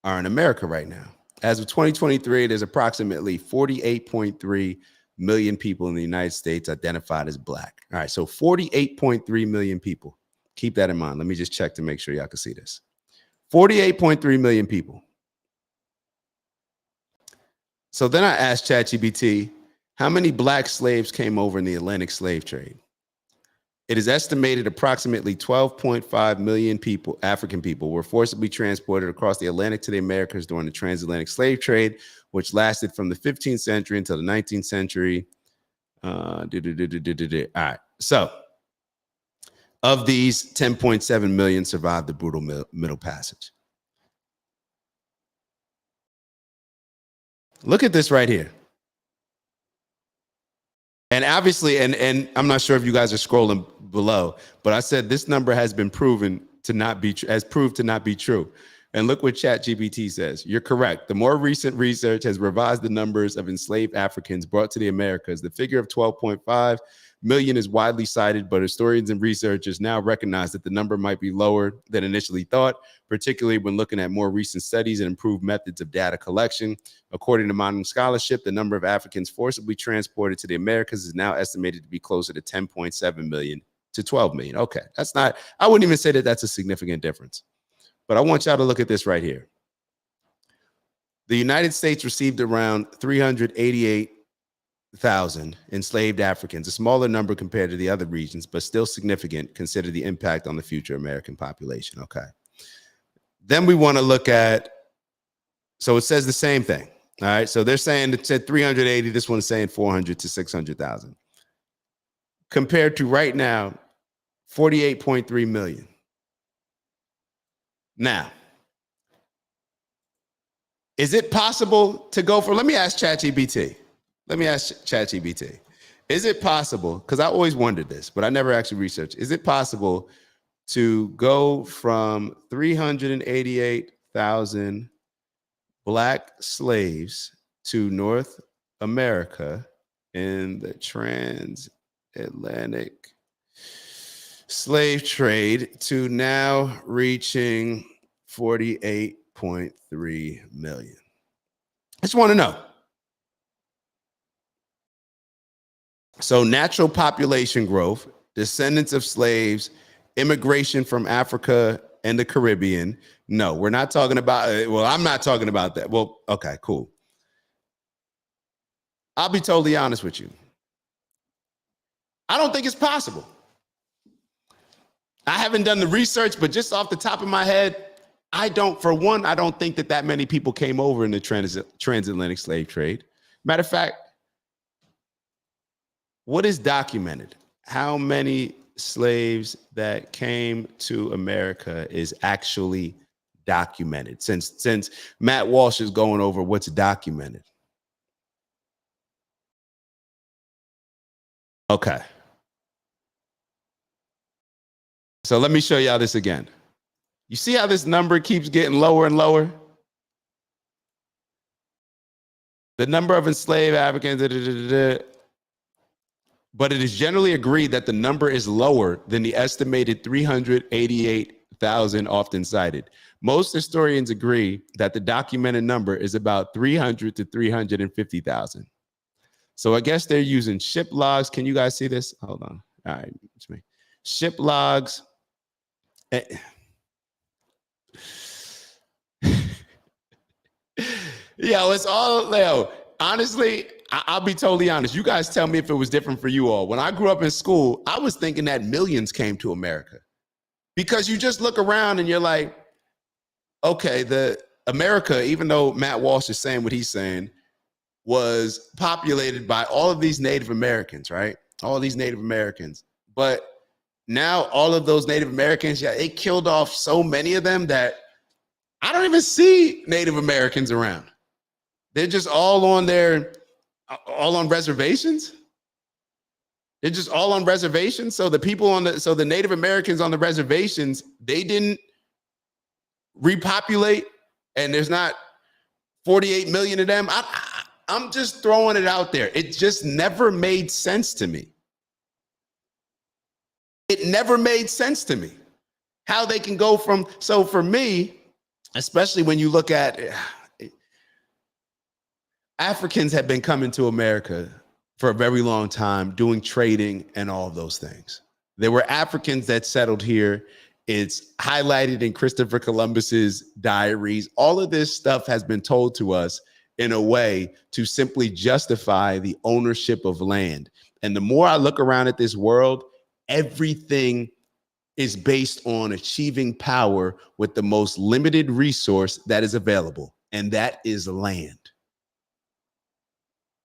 A: are in America right now? As of 2023, there's approximately 48.3 million people in the United States identified as Black. All right, so 48.3 million people. Keep that in mind. Let me just check to make sure y'all can see this. 48.3 million people. So then I asked ChatGPT, how many Black slaves came over in the Atlantic slave trade? It is estimated approximately 12.5 million people, African people, were forcibly transported across the Atlantic to the Americas during the transatlantic slave trade, which lasted from the 15th century until the 19th century. All right. So of these, 10.7 million survived the brutal Middle Passage. Look at this right here. And obviously, and I'm not sure if you guys are scrolling below, but I said this number has been proven to not be, has proved to not be true. And look what ChatGPT says. You're correct. The more recent research has revised the numbers of enslaved Africans brought to the Americas. The figure of 12.5 million is widely cited, but historians and researchers now recognize that the number might be lower than initially thought, particularly when looking at more recent studies and improved methods of data collection. According to modern scholarship, the number of Africans forcibly transported to the Americas is now estimated to be closer to 10.7 million to 12 million. Okay, that's not, I wouldn't even say that that's a significant difference. But I want y'all to look at this right here. The United States received around 388,000 enslaved Africans, a smaller number compared to the other regions, but still significant considering the impact on the future American population. Okay. Then we want to look at, so it says the same thing. All right. So they're saying it said 380. This one's saying 400 to 600,000. Compared to right now, 48.3 million. Now, is it possible to go for, let me ask ChatGPT. Is it possible, because I always wondered this, but I never actually researched, is it possible to go from 388,000 Black slaves to North America in the transatlantic slave trade to now reaching 48.3 million? I just want to know. So natural population growth, descendants of slaves, immigration from Africa and the Caribbean. No, we're not talking about, well, I'm not talking about that. Well, okay, cool. I'll be totally honest with you. I don't think it's possible. I haven't done the research, but just off the top of my head, I don't think that many people came over in the transatlantic slave trade. Matter of fact, what is documented? How many slaves that came to America is actually documented? Since Matt Walsh is going over what's documented. Okay. So let me show y'all this again. You see how this number keeps getting lower and lower? The number of enslaved Africans, but it is generally agreed that the number is lower than the estimated 388,000 often cited. Most historians agree that the documented number is about 300 to 350,000. So I guess they're using ship logs. Can you guys see this? Hold on. All right, it's me. Ship logs. Yo, it's all, yo, honestly, I'll be totally honest. You guys tell me if it was different for you all. When I grew up in school, I was thinking that millions came to America, because you just look around and you're like, okay, the America, even though Matt Walsh is saying what he's saying, was populated by all of these Native Americans, right? All these Native Americans. But now all of those Native Americans, yeah, they killed off so many of them that I don't even see Native Americans around. They're just all on reservations. They're just all on reservations. So the Native Americans on the reservations, they didn't repopulate, and there's not 48 million of them. I'm just throwing it out there. It just never made sense to me. It never made sense to me how they can go from, so for me, especially when you look at Africans have been coming to America for a very long time, doing trading and all of those things. There were Africans that settled here. It's highlighted in Christopher Columbus's diaries. All of this stuff has been told to us in a way to simply justify the ownership of land. And the more I look around at this world, everything is based on achieving power with the most limited resource that is available, and that is land.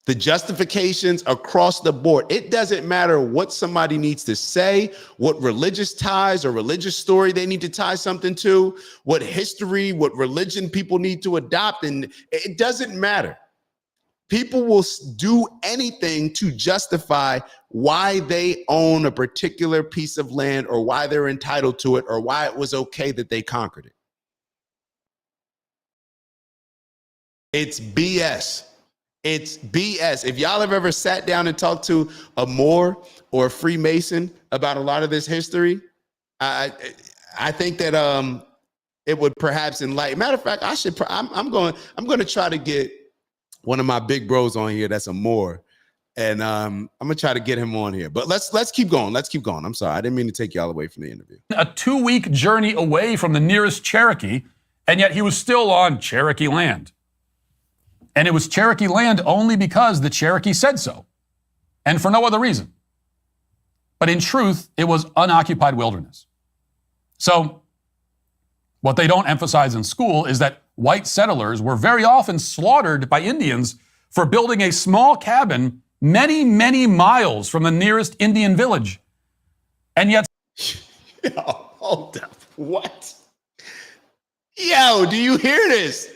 A: The justifications across the board, it doesn't matter what somebody needs to say, what religious ties or religious story they need to tie something to, what history, what religion people need to adopt, and it doesn't matter. People will do anything to justify why they own a particular piece of land, or why they're entitled to it, or why it was okay that they conquered it. It's BS. It's BS. If y'all have ever sat down and talked to a Moor or a Freemason about a lot of this history, I think that it would perhaps enlighten. Matter of fact, I'm going to try to get one of my big bros on here that's a Moor, and I'm gonna try to get him on here. But let's keep going. Let's keep going. I'm sorry, I didn't mean to take y'all away from the interview.
B: A 2-week journey away from the nearest Cherokee, and yet he was still on Cherokee land. And it was Cherokee land only because the Cherokee said so, and for no other reason. But in truth, it was unoccupied wilderness. So what they don't emphasize in school is that white settlers were very often slaughtered by Indians for building a small cabin many, many miles from the nearest Indian village. And yet...
A: Yo, hold up. What? Yo, do you hear this?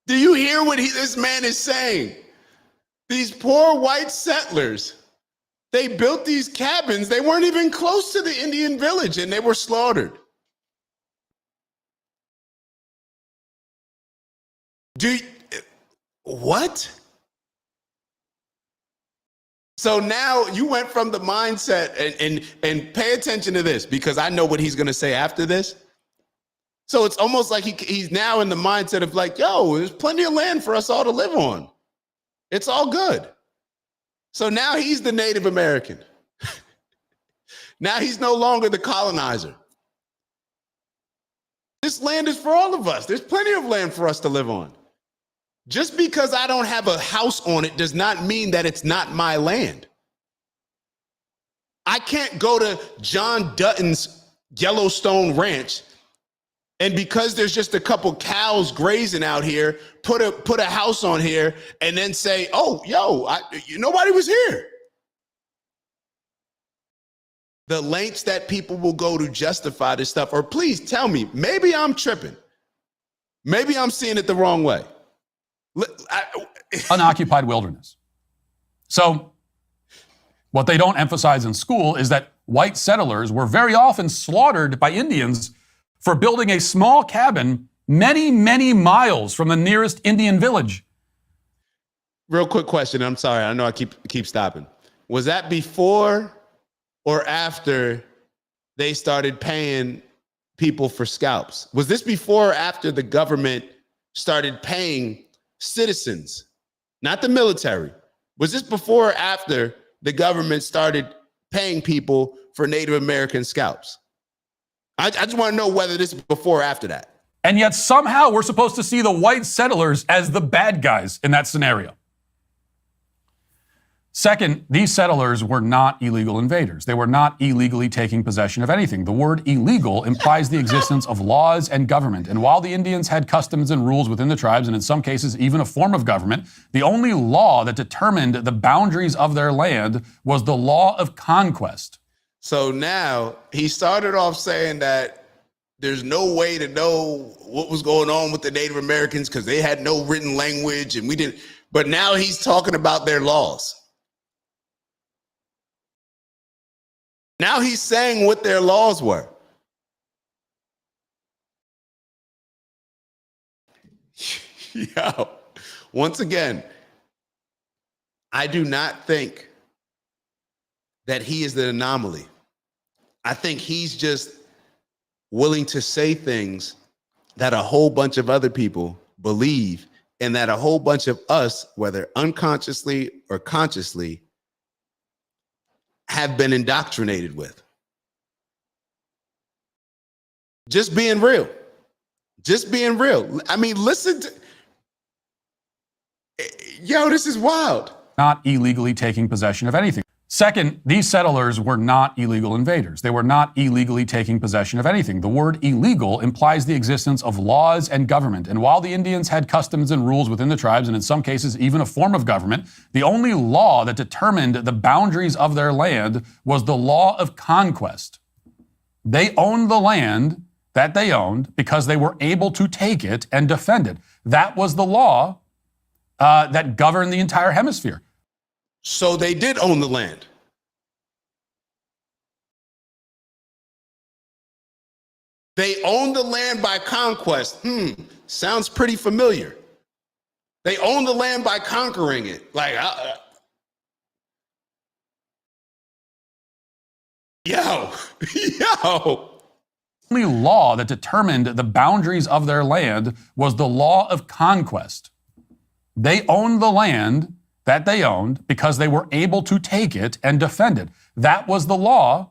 A: Do you hear what this man is saying? These poor white settlers, they built these cabins. They weren't even close to the Indian village, and they were slaughtered. What? So now you went from the mindset, and pay attention to this, because I know what he's going to say after this. So it's almost like he's now in the mindset of like, yo, there's plenty of land for us all to live on. It's all good. So now he's the Native American. Now he's no longer the colonizer. This land is for all of us. There's plenty of land for us to live on. Just because I don't have a house on it does not mean that it's not my land. I can't go to John Dutton's Yellowstone Ranch, and because there's just a couple cows grazing out here, put a house on here and then say, oh, yo, nobody was here. The lengths that people will go to justify this stuff, or please tell me, maybe I'm tripping. Maybe I'm seeing it the wrong way.
B: Unoccupied wilderness. So what they don't emphasize in school is that white settlers were very often slaughtered by Indians for building a small cabin many, many miles from the nearest Indian village.
A: Real quick question. I'm sorry. I know I keep stopping. Was that before or after they started paying people for scalps? Was this before or after the government started paying citizens, not the military? Was this before or after the government started paying people for Native American scalps? I just want to know whether this is before or after that.
B: And yet somehow we're supposed to see the white settlers as the bad guys in that scenario. Second, these settlers were not illegal invaders. They were not illegally taking possession of anything. The word illegal implies the existence of laws and government. And while the Indians had customs and rules within the tribes, and in some cases even a form of government, the only law that determined the boundaries of their land was the law of conquest.
A: So now he started off saying that there's no way to know what was going on with the Native Americans because they had no written language and we didn't. But now he's talking about their laws. Now he's saying what their laws were. Yo, once again, I do not think that he is the anomaly. I think he's just willing to say things that a whole bunch of other people believe and that a whole bunch of us, whether unconsciously or consciously, have been indoctrinated with. Just being real. Just being real. I mean, listen to, yo, this is wild.
B: Not illegally taking possession of anything. Second, these settlers were not illegal invaders. They were not illegally taking possession of anything. The word illegal implies the existence of laws and government. And while the Indians had customs and rules within the tribes, and in some cases even a form of government, the only law that determined the boundaries of their land was the law of conquest. They owned the land that they owned because they were able to take it and defend it. That was the law that governed the entire hemisphere.
A: So they did own the land. They owned the land by conquest. Sounds pretty familiar. They owned the land by conquering it. Like, yo.
B: The only law that determined the boundaries of their land was the law of conquest. They owned the land that they owned because they were able to take it and defend it. That was the law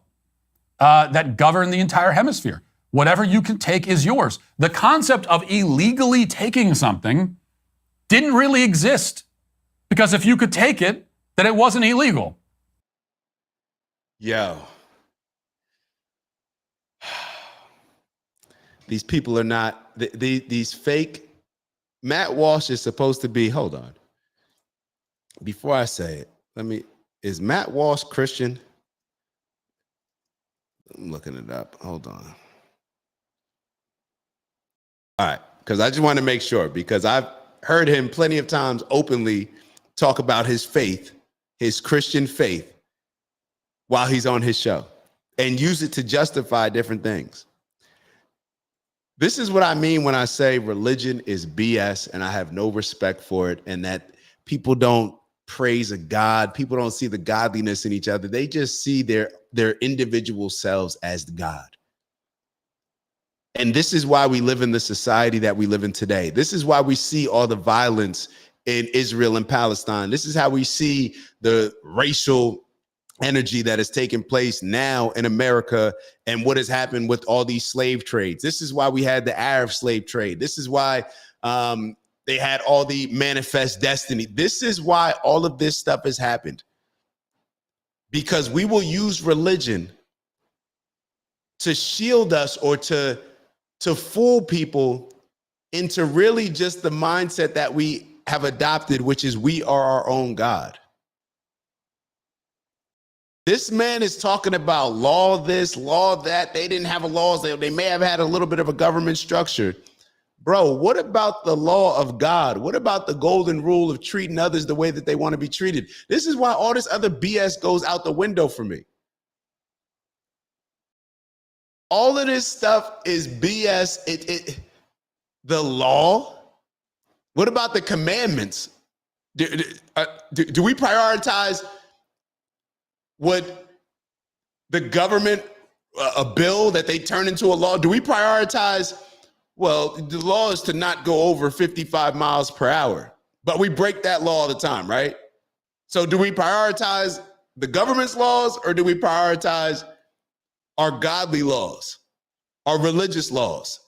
B: that governed the entire hemisphere. Whatever you can take is yours. The concept of illegally taking something didn't really exist because if you could take it, then it wasn't illegal.
A: Yo. These people are not, these fake, Matt Walsh is supposed to be, hold on. Before I say it, is Matt Walsh Christian? I'm looking it up. Hold on. All right, because I just want to make sure, because I've heard him plenty of times openly talk about his faith, his Christian faith, while he's on his show and use it to justify different things. This is what I mean when I say religion is BS and I have no respect for it, and that people don't praise a God. People don't see the godliness in each other. They just see their individual selves as the God. And this is why we live in the society that we live in today. This is why we see all the violence in Israel and Palestine. This is how we see the racial energy that has taken place now in America and what has happened with all these slave trades. This is why we had the Arab slave trade. This is why they had all the manifest destiny. This is why all of this stuff has happened. Because we will use religion to shield us or to fool people into really just the mindset that we have adopted, which is we are our own God. This man is talking about law this, law that. They didn't have a laws. They may have had a little bit of a government structure. Bro, what about the law of God? What about the golden rule of treating others the way that they want to be treated? This is why all this other BS goes out the window for me. All of this stuff is BS. the law? What about the commandments? Do we prioritize what the government, a bill that they turn into a law? Do we prioritize, well, the law is to not go over 55 miles per hour, but we break that law all the time, right? So do we prioritize the government's laws, or do we prioritize our godly laws, our religious laws,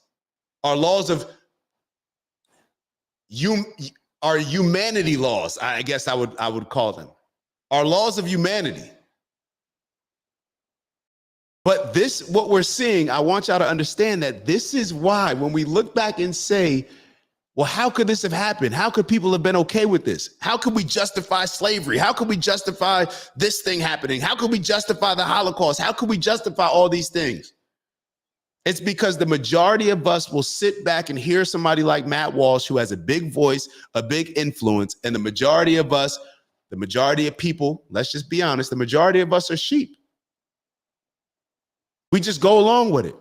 A: our laws of our humanity laws? I guess I would call them our laws of humanity. But this, what we're seeing, I want y'all to understand that this is why when we look back and say, well, how could this have happened? How could people have been okay with this? How could we justify slavery? How could we justify this thing happening? How could we justify the Holocaust? How could we justify all these things? It's because the majority of us will sit back and hear somebody like Matt Walsh, who has a big voice, a big influence, and the majority of us, the majority of people, let's just be honest, the majority of us are sheep. We just go along with it.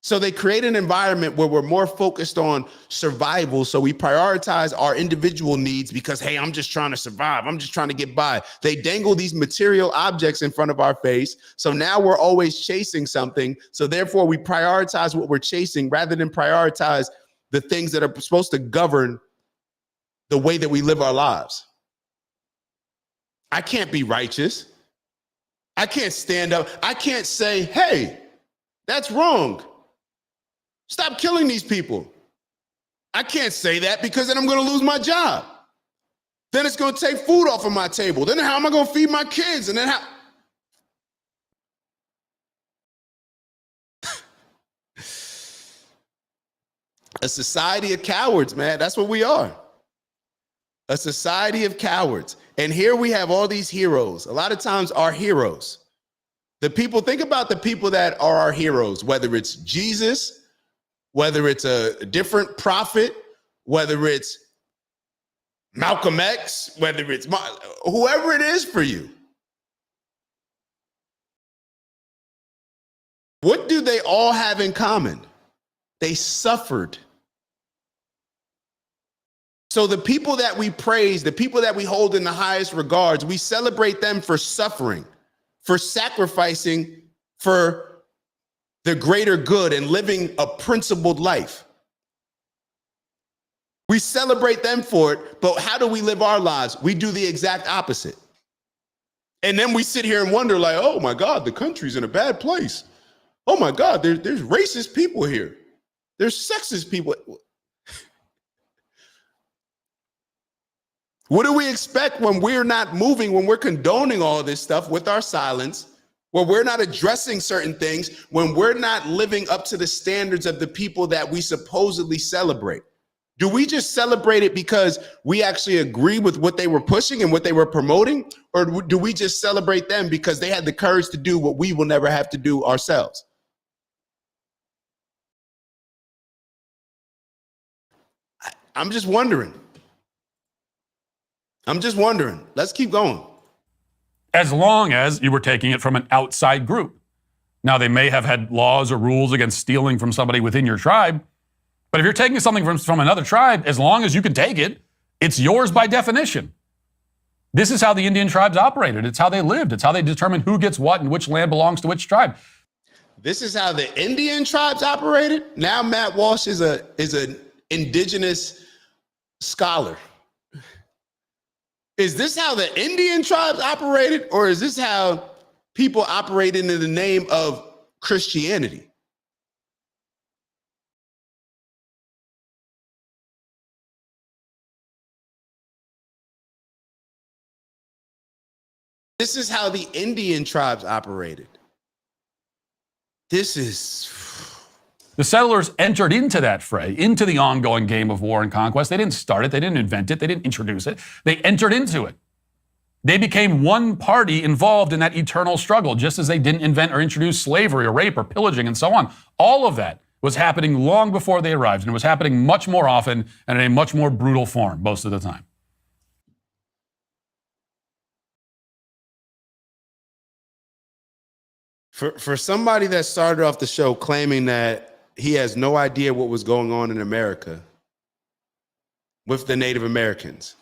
A: So they create an environment where we're more focused on survival. So we prioritize our individual needs because, hey, I'm just trying to survive. I'm just trying to get by. They dangle these material objects in front of our face. So now we're always chasing something. So therefore we prioritize what we're chasing rather than prioritize the things that are supposed to govern the way that we live our lives. I can't be righteous. I can't stand up. I can't say, hey, that's wrong. Stop killing these people. I can't say that because then I'm going to lose my job. Then it's going to take food off of my table. Then how am I going to feed my kids? And then how? A society of cowards, man. That's what we are. A society of cowards. And here we have all these heroes. A lot of times our heroes, the people, think about the people that are our heroes, whether it's Jesus, whether it's a different prophet, whether it's Malcolm X, whether it's whoever it is for you. What do they all have in common? They suffered. So the people that we praise, the people that we hold in the highest regards, we celebrate them for suffering, for sacrificing, for the greater good and living a principled life. We celebrate them for it, but how do we live our lives? We do the exact opposite. And then we sit here and wonder like, oh my God, the country's in a bad place. Oh my God, there's racist people here. There's sexist people. What do we expect when we're not moving, when we're condoning all this stuff with our silence? When we're not addressing certain things, when we're not living up to the standards of the people that we supposedly celebrate? Do we just celebrate it because we actually agree with what they were pushing and what they were promoting? Or do we just celebrate them because they had the courage to do what we will never have to do ourselves? I'm just wondering. Let's keep going.
B: As long as you were taking it from an outside group. Now, they may have had laws or rules against stealing from somebody within your tribe, but if you're taking something from another tribe, as long as you can take it, it's yours by definition. This is how the Indian tribes operated. It's how they lived. It's how they determined who gets what and which land belongs to which tribe.
A: This is how the Indian tribes operated? Now Matt Walsh is an indigenous scholar. Is this how the Indian tribes operated, or is this how people operated in the name of Christianity? This is how the Indian tribes operated. This is...
B: The settlers entered into that fray, into the ongoing game of war and conquest. They didn't start it. They didn't invent it. They didn't introduce it. They entered into it. They became one party involved in that eternal struggle, just as they didn't invent or introduce slavery or rape or pillaging and so on. All of that was happening long before they arrived, and it was happening much more often and in a much more brutal form most of the time.
A: For somebody that started off the show claiming that he has no idea what was going on in America, with the Native Americans.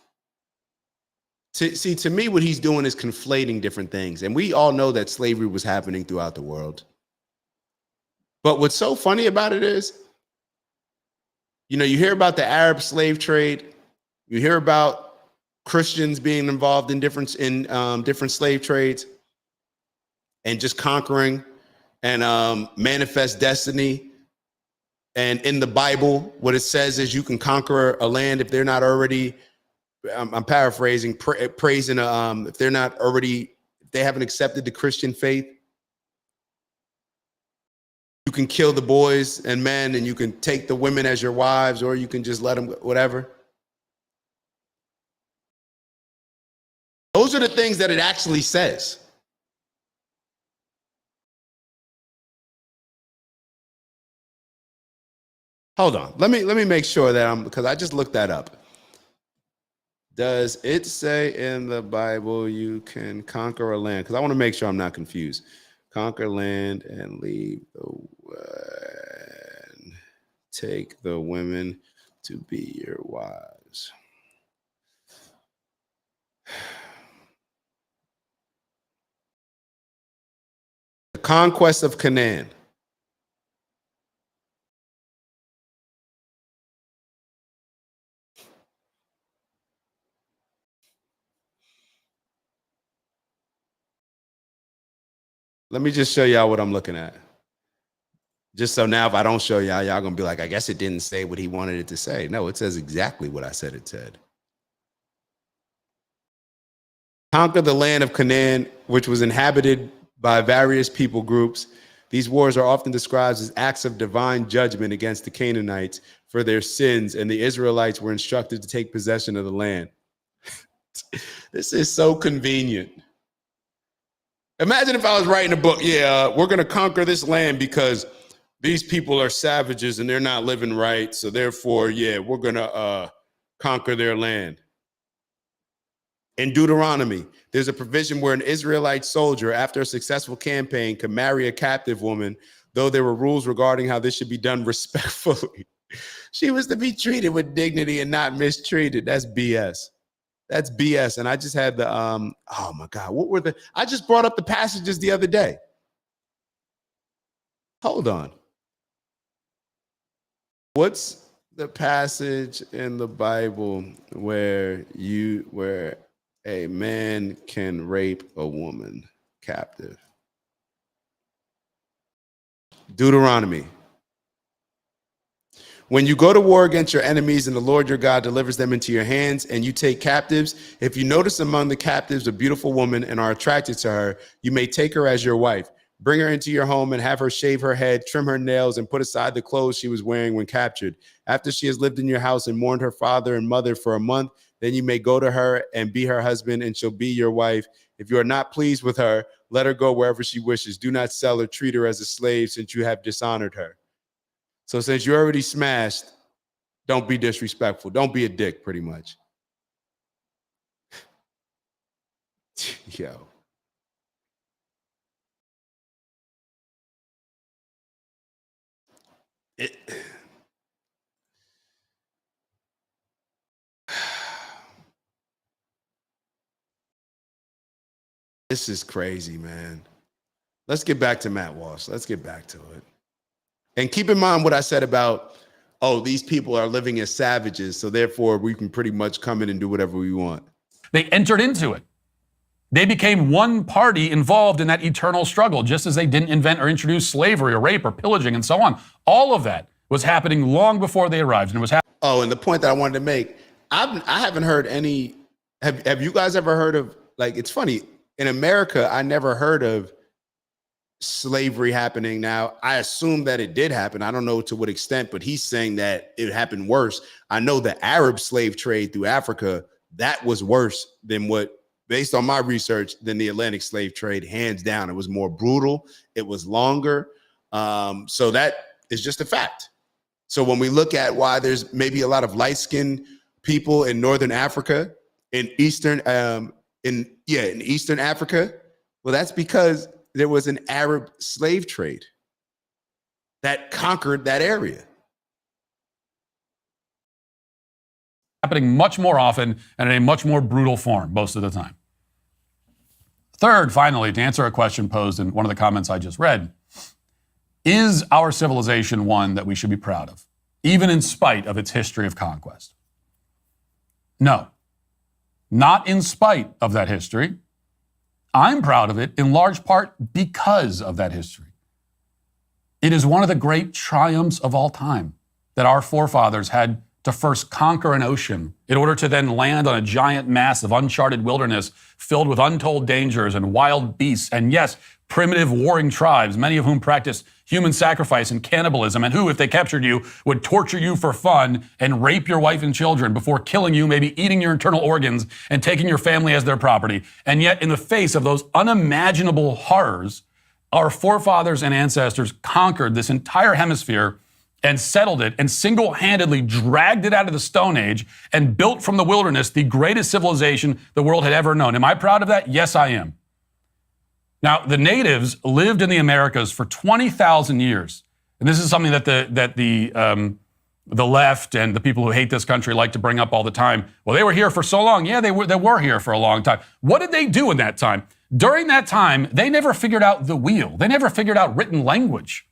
A: See, to me, what he's doing is conflating different things. And we all know that slavery was happening throughout the world. But what's so funny about it is, you hear about the Arab slave trade. You hear about Christians being involved in different slave trades and just conquering and manifest destiny. And in the Bible, what it says is you can conquer a land if they're not already, I'm paraphrasing, praising, if they're not already, if they haven't accepted the Christian faith. You can kill the boys and men, and you can take the women as your wives, or you can just let them, whatever. Those are the things that it actually says. Hold on. Let me make sure that because I just looked that up. Does it say in the Bible you can conquer a land? Because I want to make sure I'm not confused. Conquer land and leave and take the women to be your wives. The conquest of Canaan. Let me just show y'all what I'm looking at. Just so now if I don't show y'all, y'all gonna be like, I guess it didn't say what he wanted it to say. No, it says exactly what I said it said. Conquer the land of Canaan, which was inhabited by various people groups. These wars are often described as acts of divine judgment against the Canaanites for their sins, and the Israelites were instructed to take possession of the land. This is so convenient. Imagine if I was writing a book, we're going to conquer this land because these people are savages and they're not living right. So therefore, we're going to conquer their land. In Deuteronomy, there's a provision where an Israelite soldier, after a successful campaign, could marry a captive woman, though there were rules regarding how this should be done respectfully. She was to be treated with dignity and not mistreated. That's BS. That's BS. And I just had the, oh my God, I just brought up the passages the other day. Hold on. What's the passage in the Bible where a man can rape a woman captive? Deuteronomy. When you go to war against your enemies and the Lord your God delivers them into your hands and you take captives, if you notice among the captives a beautiful woman and are attracted to her, you may take her as your wife. Bring her into your home and have her shave her head, trim her nails, and put aside the clothes she was wearing when captured. After she has lived in your house and mourned her father and mother for a month, then you may go to her and be her husband, and she'll be your wife. If you are not pleased with her, let her go wherever she wishes. Do not sell or treat her as a slave, since you have dishonored her. So since you already smashed, don't be disrespectful. Don't be a dick, pretty much. Yo. This is crazy, man. Let's get back to Matt Walsh. Let's get back to it. And keep in mind what I said about, these people are living as savages, so therefore we can pretty much come in and do whatever we want.
B: They entered into it. They became one party involved in that eternal struggle, just as they didn't invent or introduce slavery or rape or pillaging and so on. All of that was happening long before they arrived. And it was
A: and the point that I wanted to make, I haven't heard any, have you guys ever heard of, it's funny, in America, I never heard of slavery happening. Now, I assume that it did happen. I don't know to what extent, but he's saying that it happened worse. I know the Arab slave trade through Africa, that was worse than based on my research, than the Atlantic slave trade, hands down. It was more brutal. It was longer. So that is just a fact. So when we look at why there's maybe a lot of light-skinned people in Northern Africa, in Eastern Africa, well, that's because there was an Arab slave trade that conquered that area.
B: happening much more often and in a much more brutal form most of the time. Third, finally, to answer a question posed in one of the comments I just read, is our civilization one that we should be proud of, even in spite of its history of conquest? No, not in spite of that history. I'm proud of it in large part because of that history. It is one of the great triumphs of all time that our forefathers had to first conquer an ocean in order to then land on a giant mass of uncharted wilderness filled with untold dangers and wild beasts, and yes, primitive warring tribes, many of whom practiced human sacrifice and cannibalism, and who, if they captured you, would torture you for fun and rape your wife and children before killing you, maybe eating your internal organs and taking your family as their property. And yet, in the face of those unimaginable horrors, our forefathers and ancestors conquered this entire hemisphere and settled it and single-handedly dragged it out of the Stone Age and built from the wilderness the greatest civilization the world had ever known. Am I proud of that? Yes, I am. Now, the natives lived in the Americas for 20,000 years. And this is something that the left and the people who hate this country like to bring up all the time. Well, they were here for so long. Yeah, they were here for a long time. What did they do in that time? During that time, they never figured out the wheel. They never figured out written language.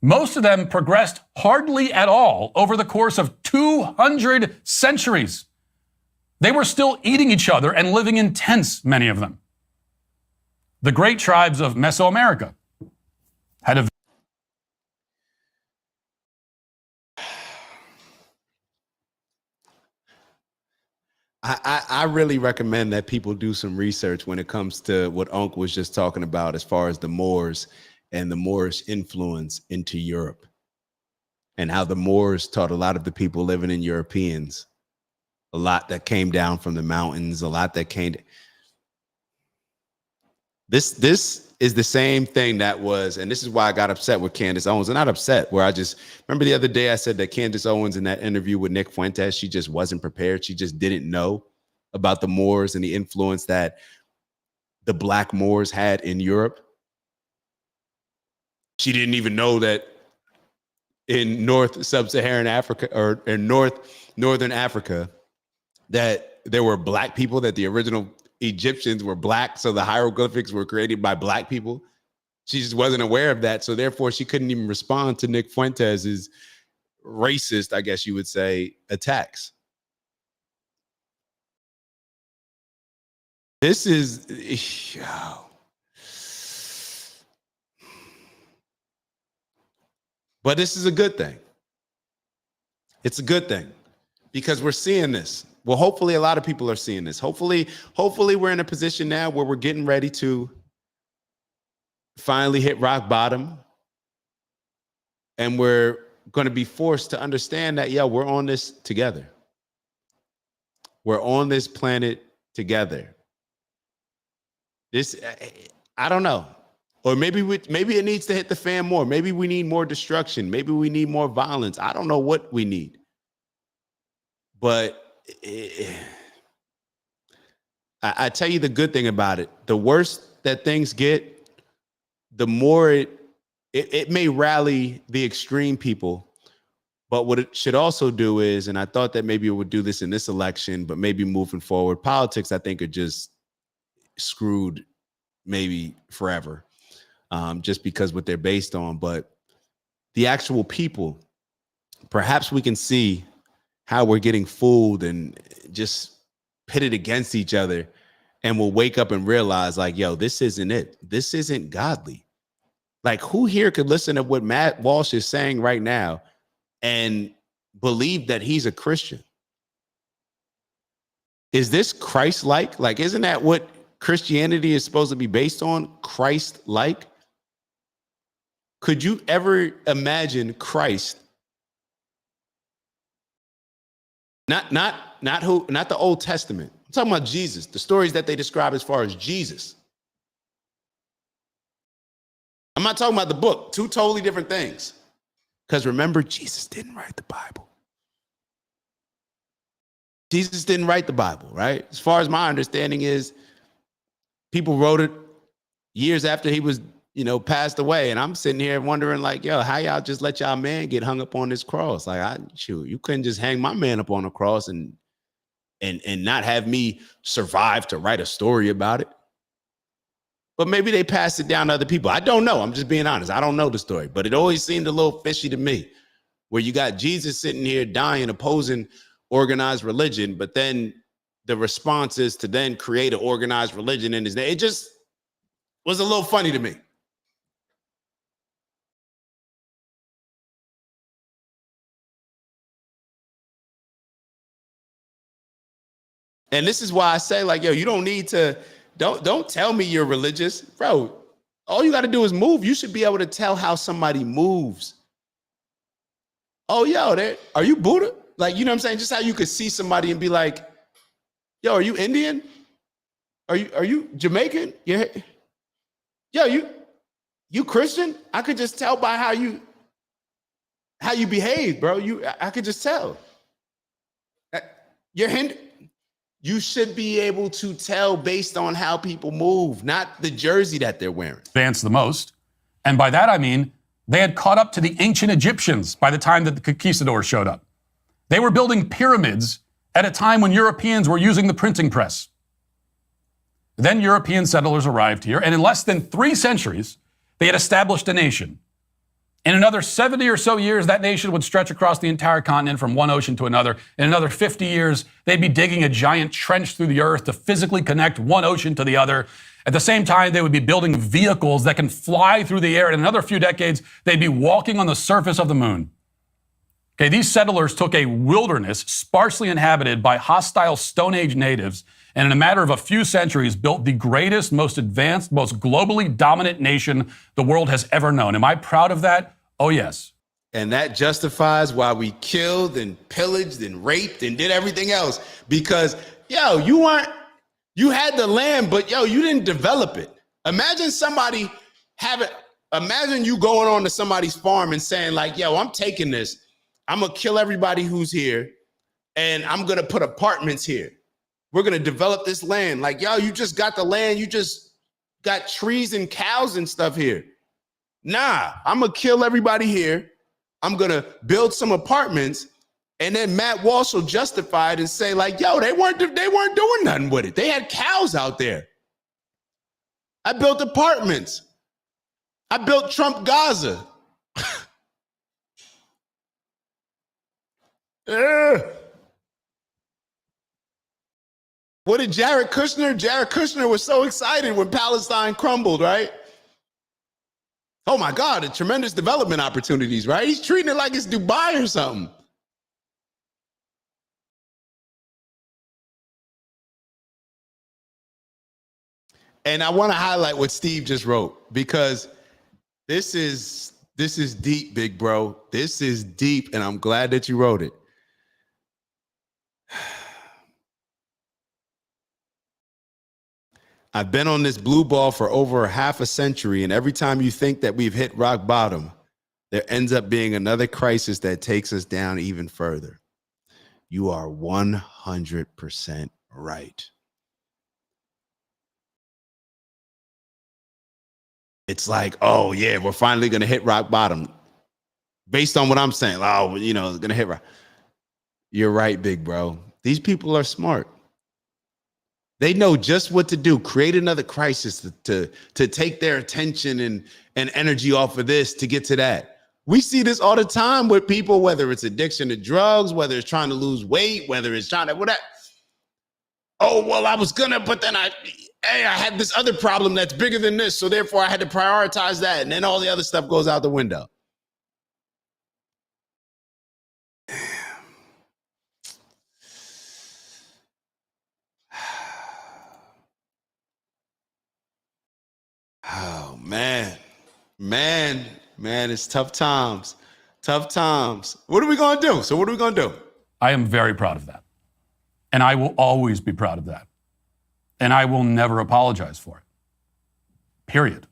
B: Most of them progressed hardly at all over the course of 200 centuries. They were still eating each other and living in tents, many of them. The great tribes of Mesoamerica had a...
A: I really recommend that people do some research when it comes to what Unc was just talking about as far as the Moors and the Moorish influence into Europe, and how the Moors taught a lot of the people living in Europeans a lot that came down from the mountains, a lot that came. This is the same thing that was, and this is why I got upset with Candace Owens. I'm not upset, where I just remember the other day I said that Candace Owens in that interview with Nick Fuentes, she just wasn't prepared. She just didn't know about the Moors and the influence that the Black Moors had in Europe. She didn't even know that in North Sub-Saharan Africa, or in Northern Africa, that there were Black people, that the original Egyptians were Black, so the hieroglyphics were created by Black people. She just wasn't aware of that, so therefore she couldn't even respond to Nick Fuentes' racist, I guess you would say, attacks. This is... But this is a good thing. It's a good thing because we're seeing this. Well, hopefully a lot of people are seeing this. Hopefully we're in a position now where we're getting ready to finally hit rock bottom. And we're going to be forced to understand that, yeah, we're on this together. We're on this planet together. This, I don't know. Or maybe it needs to hit the fan more. Maybe we need more destruction. Maybe we need more violence. I don't know what we need. But I tell you the good thing about it. The worse that things get, the more it may rally the extreme people. But what it should also do is, and I thought that maybe it would do this in this election, but maybe moving forward, politics, I think, are just screwed maybe forever. Just because what they're based on, but the actual people, perhaps we can see how we're getting fooled and just pitted against each other, and we'll wake up and realize, like, yo, this isn't it. This isn't godly. Like, who here could listen to what Matt Walsh is saying right now and believe that he's a Christian? Is this Christ-like? Like, isn't that what Christianity is supposed to be based on? Christ-like? Could you ever imagine Christ? Not the Old Testament. I'm talking about Jesus, the stories that they describe as far as Jesus. I'm not talking about the book. Two totally different things. Because remember, Jesus didn't write the Bible. Jesus didn't write the Bible, right? As far as my understanding is, people wrote it years after he was passed away. And I'm sitting here wondering, like, yo, how y'all just let y'all man get hung up on this cross? Like, you couldn't just hang my man up on a cross and not have me survive to write a story about it. But maybe they passed it down to other people. I don't know. I'm just being honest. I don't know the story, but it always seemed a little fishy to me, where you got Jesus sitting here dying, opposing organized religion, but then the response is to then create an organized religion in his name. It just was a little funny to me. And this is why I say, like, yo, you don't need to, don't tell me you're religious, bro. All you got to do is move. You should be able to tell how somebody moves. Oh, yo, are you Buddha? Like, you know what I'm saying? Just how you could see somebody and be like, yo, are you Indian? Are you Jamaican? Yeah. Yo, you Christian? I could just tell by how you behave, bro. I could just tell. You're Hindu. You should be able to tell based on how people move, not the jersey that they're wearing.
B: Advanced the most. And by that, I mean, they had caught up to the ancient Egyptians by the time that the conquistadors showed up. They were building pyramids at a time when Europeans were using the printing press. Then European settlers arrived here, and in less than 3 centuries, they had established a nation. In another 70 or so years, that nation would stretch across the entire continent from one ocean to another. In another 50 years, they'd be digging a giant trench through the earth to physically connect one ocean to the other. At the same time, they would be building vehicles that can fly through the air. In another few decades, they'd be walking on the surface of the moon. Okay, these settlers took a wilderness sparsely inhabited by hostile Stone Age natives, and in a matter of a few centuries, built the greatest, most advanced, most globally dominant nation the world has ever known. Am I proud of that? Oh, yes.
A: And that justifies why we killed and pillaged and raped and did everything else. Because, yo, you had the land, but, yo, you didn't develop it. Imagine imagine you going on to somebody's farm and saying, like, yo, I'm taking this. I'm going to kill everybody who's here, and I'm going to put apartments here. We're going to develop this land. Like, yo, you just got the land. You just got trees and cows and stuff here. Nah, I'm going to kill everybody here. I'm going to build some apartments. And then Matt Walsh will justify it and say, like, yo, they weren't doing nothing with it. They had cows out there. I built apartments. I built Trump Gaza. What did Jared Kushner? Jared Kushner was so excited when Palestine crumbled, right? Oh my God, the tremendous development opportunities, right? He's treating it like it's Dubai or something. And I want to highlight what Steve just wrote, because this is deep, big bro. This is deep, and I'm glad that you wrote it. I've been on this blue ball for over half a century, and every time you think that we've hit rock bottom, there ends up being another crisis that takes us down even further. You are 100% right. It's like, oh yeah, we're finally going to hit rock bottom. Based on what I'm saying, oh, it's going to hit rock. You're right, big bro. These people are smart. They know just what to do. Create another crisis to take their attention and energy off of this to get to that. We see this all the time with people, whether it's addiction to drugs, whether it's trying to lose weight, whether it's trying to whatever. Oh, well, I was gonna, but then I had this other problem that's bigger than this, so therefore I had to prioritize that, and then all the other stuff goes out the window. Oh, man, it's tough times. What are we going to do? So what are we going to do?
B: I am very proud of that. And I will always be proud of that. And I will never apologize for it. Period.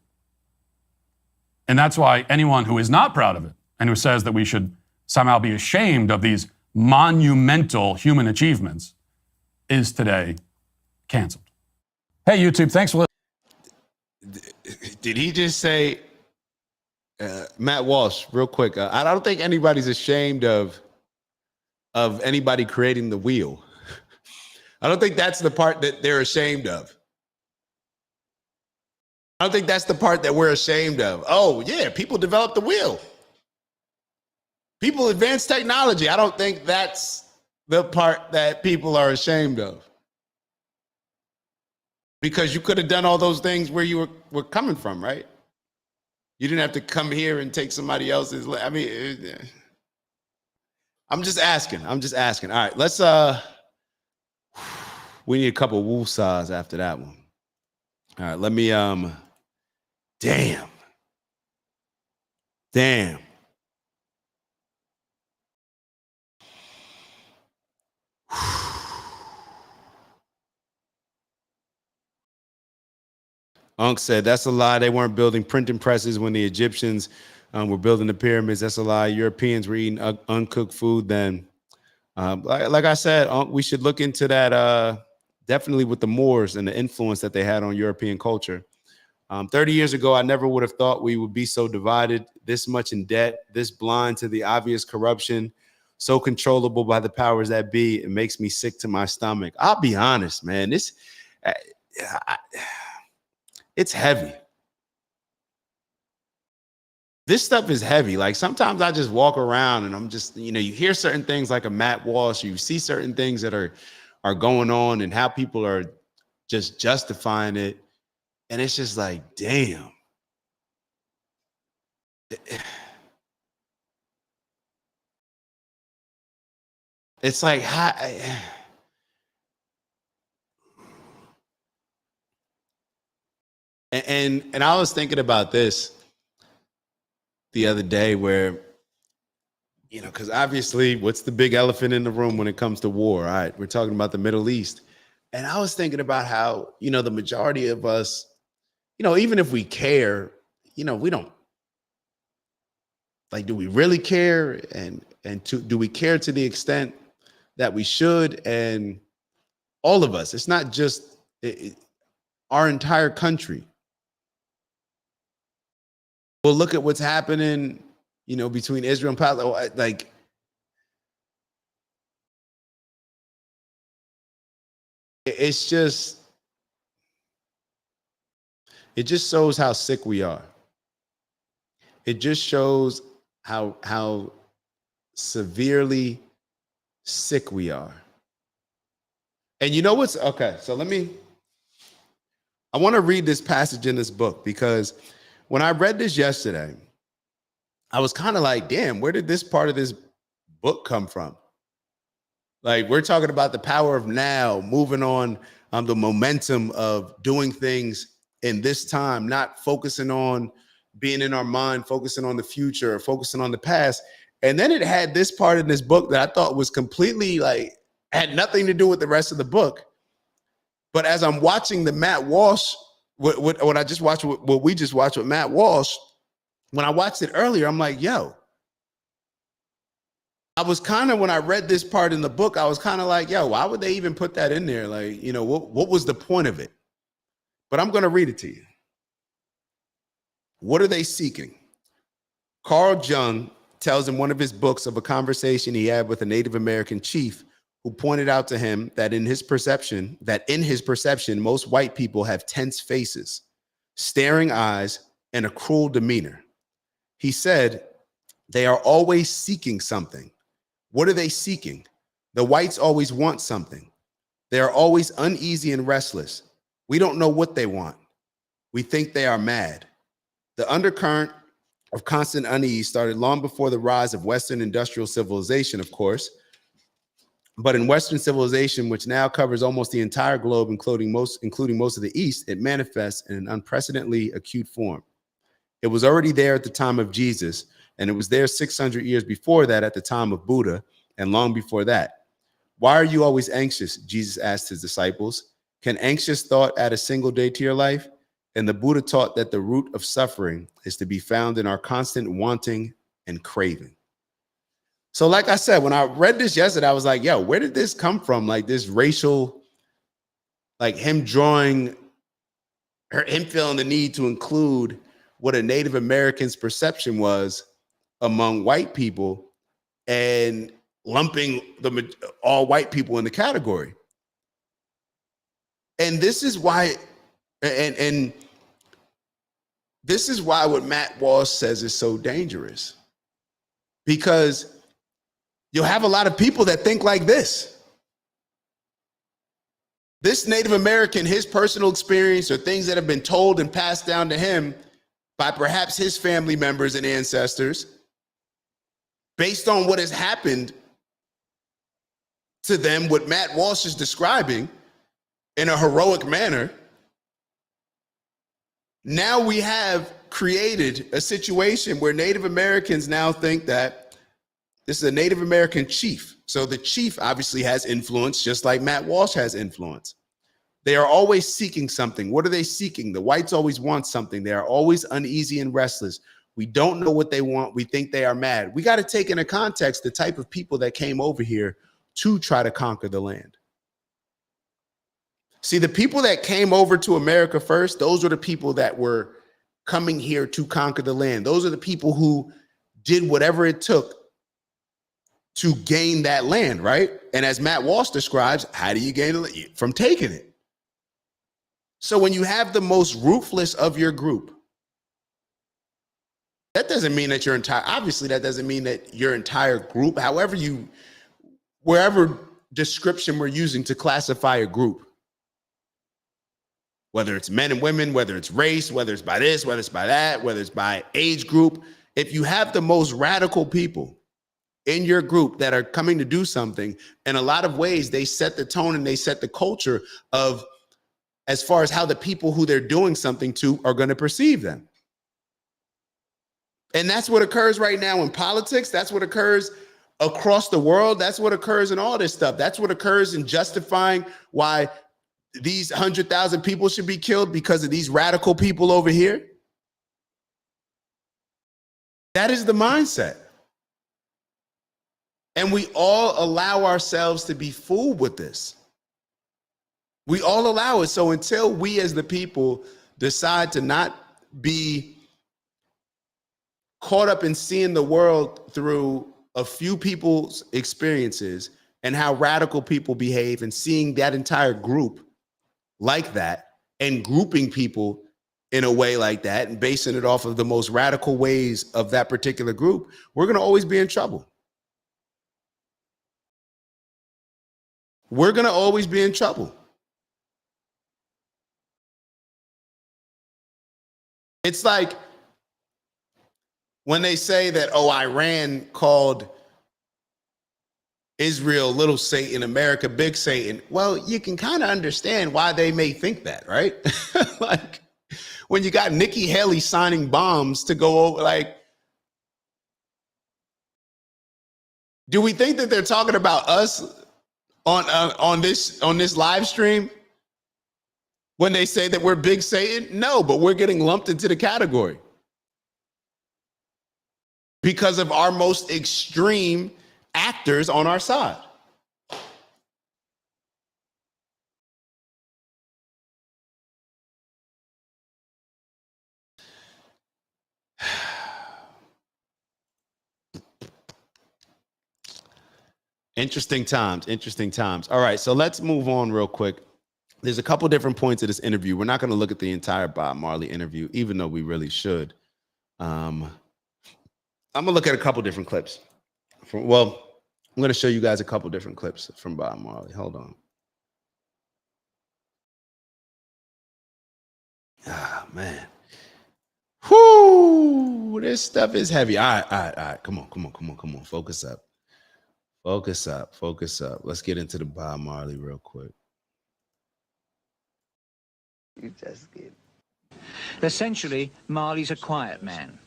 B: And that's why anyone who is not proud of it and who says that we should somehow be ashamed of these monumental human achievements is today canceled. Hey, YouTube, thanks for listening.
A: Did he just say, Matt Walsh, real quick? I don't think anybody's ashamed of anybody creating the wheel. I don't think that's the part that they're ashamed of. I don't think that's the part that we're ashamed of. Oh, yeah, people developed the wheel. People advanced technology. I don't think that's the part that people are ashamed of. Because you could have done all those things where you were coming from, right? You didn't have to come here and take somebody else's. I mean, I'm just asking. All right, let's we need a couple of woosahs after that one. All right, let me damn. Unc said, that's a lie. They weren't building printing presses when the Egyptians were building the pyramids. That's a lie. Europeans were eating uncooked food then. Like I said, Unc, we should look into that definitely with the Moors and the influence that they had on European culture. 30 years ago, I never would have thought we would be so divided, this much in debt, this blind to the obvious corruption, so controllable by the powers that be. It makes me sick to my stomach. I'll be honest, man. It's heavy. This stuff is heavy. Like sometimes I just walk around and I'm just, you hear certain things like a Matt Walsh, you see certain things that are going on and how people are just justifying it. And it's just like, damn. It's like, and I was thinking about this the other day where, because obviously what's the big elephant in the room when it comes to war? All right, we're talking about the Middle East. And I was thinking about how, the majority of us, even if we care, we don't, like, do we really care? And do we care to the extent that we should? And all of us, it's not just our entire country. Well, look at what's happening, between Israel and Palestine. Like, it just shows how sick we are. It just shows how severely sick we are. And you know what's okay? So I want to read this passage in this book because when I read this yesterday, I was kind of like, damn, where did this part of this book come from? Like, we're talking about the power of now, moving on, the momentum of doing things in this time, not focusing on being in our mind, focusing on the future, or focusing on the past. And then it had this part in this book that I thought was completely had nothing to do with the rest of the book. But as I'm watching the Matt Walsh, what we just watched with Matt Walsh, when I watched it earlier, I'm like, yo, I was kind of, when I read this part in the book, I was kind of like, yo, why would they even put that in there? Like, what was the point of it? But I'm going to read it to you. What are they seeking? Carl Jung tells in one of his books of a conversation he had with a Native American chief who pointed out to him that in his perception, most white people have tense faces, staring eyes, and a cruel demeanor. He said, they are always seeking something. What are they seeking? The whites always want something. They are always uneasy and restless. We don't know what they want. We think they are mad. The undercurrent of constant unease started long before the rise of Western industrial civilization, of course. But in Western civilization, which now covers almost the entire globe, including most of the East, it manifests in an unprecedentedly acute form. It was already there at the time of Jesus, and it was there 600 years before that at the time of Buddha, and long before that. Why are you always anxious? Jesus asked his disciples. Can anxious thought add a single day to your life? And the Buddha taught that the root of suffering is to be found in our constant wanting and craving. So like I said, when I read this yesterday, I was like, yo, where did this come from? Like this racial, like him drawing him feeling the need to include what a Native American's perception was among white people and lumping all white people in the category. And this is why, and this is why what Matt Walsh says is so dangerous, because you'll have a lot of people that think like this. This Native American, his personal experience or things that have been told and passed down to him by perhaps his family members and ancestors, based on what has happened to them, what Matt Walsh is describing in a heroic manner. Now we have created a situation where Native Americans now think that this is a Native American chief. So the chief obviously has influence, just like Matt Walsh has influence. They are always seeking something. What are they seeking? The whites always want something. They are always uneasy and restless. We don't know what they want. We think they are mad. We got to take into context the type of people that came over here to try to conquer the land. See, the people that came over to America first, those were the people that were coming here to conquer the land. Those are the people who did whatever it took to gain that land, right? And as Matt Walsh describes, how do you gain it? From taking it. So when you have the most ruthless of your group, that doesn't mean that obviously that doesn't mean that your entire group, wherever description we're using to classify a group, whether it's men and women, whether it's race, whether it's by this, whether it's by that, whether it's by age group, if you have the most radical people in your group that are coming to do something, in a lot of ways, they set the tone and they set the culture of as far as how the people who they're doing something to are going to perceive them. And that's what occurs right now in politics. That's what occurs across the world. That's what occurs in all this stuff. That's what occurs in justifying why these 100,000 people should be killed because of these radical people over here. That is the mindset. And we all allow ourselves to be fooled with this. We all allow it. So until we as the people decide to not be caught up in seeing the world through a few people's experiences and how radical people behave and seeing that entire group like that and grouping people in a way like that and basing it off of the most radical ways of that particular group, we're going to always be in trouble. We're going to always be in trouble. It's like when they say that, oh, Iran called Israel little Satan, America big Satan. Well, you can kind of understand why they may think that, right? Like when you got Nikki Haley signing bombs to go over, like, do we think that they're talking about us on this live stream when they say that we're big Satan? No, but we're getting lumped into the category because of our most extreme actors on our side. Interesting times. All right, so let's move on real quick. There's a couple different points of this interview. We're not going to look at the entire Bob Marley interview, even though we really should. I'm going to look at a couple different clips. I'm going to show you guys a couple different clips from Bob Marley. Hold on. Ah, man. Whoo, this stuff is heavy. All right. Come on. Focus up. Let's get into the Bob Marley real quick.
C: You just kidding.
D: Essentially, Marley's a quiet man.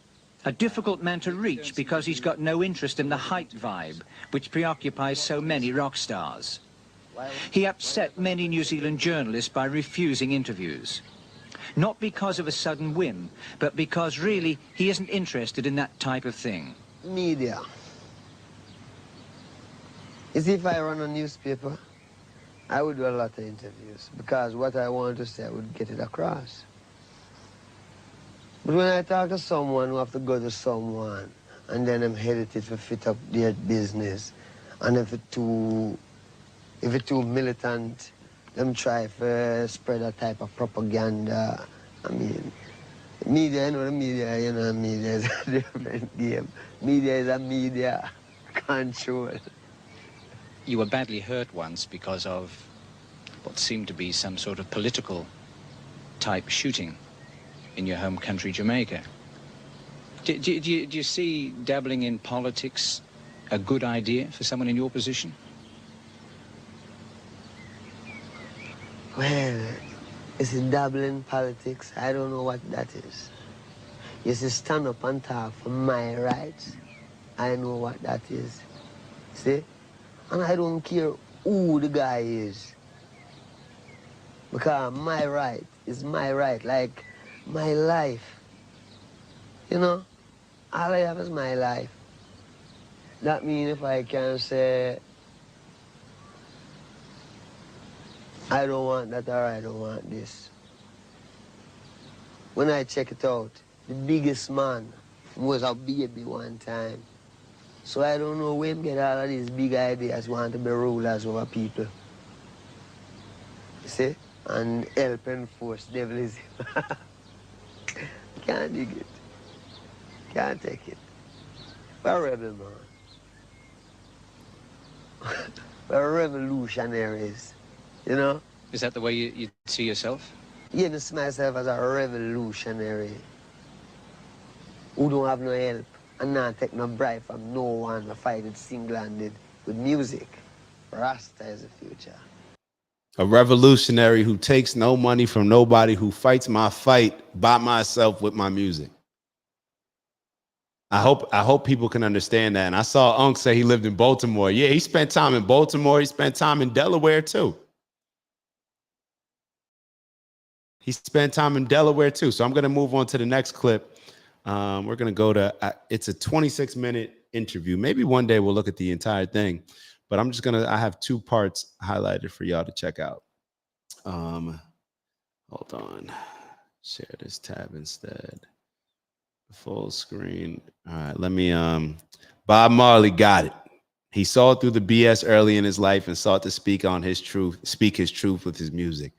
D: A difficult man to reach because he's got no interest in the hype vibe, which preoccupies so many rock stars. He upset many New Zealand journalists by refusing interviews. Not because of a sudden whim, but because really he isn't interested in that type of thing.
C: Media. You see, if I run a newspaper, I would do a lot of interviews because what I want to say, I would get it across. But when I talk to someone who have to go to someone, and then I'm hesitant to fit up their business, and if it's too militant, them try to spread a type of propaganda. I mean, media, media is a different game. Media is a media control.
D: You were badly hurt once because of what seemed to be some sort of political type shooting in your home country, Jamaica. Do you see dabbling in politics a good idea for someone in your position?
C: Well, is it dabbling politics? I don't know what that is. You see, stand up and talk for my rights. I know what that is. See? And I don't care who the guy is. Because my right is my right, like my life. You know? All I have is my life. That means if I can say, I don't want that or I don't want this. When I check it out, the biggest man was a baby one time. So I don't know where him get all of these big ideas, want to be rulers over people. You see? And help enforce devilism. Can't dig it. Can't take it. We're rebel, man. We're revolutionaries, you know?
D: Is that the way you see yourself?
C: Yeah, I see myself as a revolutionary who don't have no help and not take no bribe from no one. I fight it single-handed with music. Rasta is the future.
A: A revolutionary who takes no money from nobody, who fights my fight by myself with my music. I hope people can understand that. And I saw Unc say he lived in Baltimore. Yeah, he spent time in Baltimore. He spent time in Delaware too. He spent time in Delaware too. So I'm going to move on to the next clip. We're going to go to, it's a 26-minute interview. Maybe one day we'll look at the entire thing, but I have 2 parts highlighted for y'all to check out. Hold on. Share this tab instead. Full screen. All right, let me, Bob Marley got it. He saw through the BS early in his life and sought to speak his truth with his music.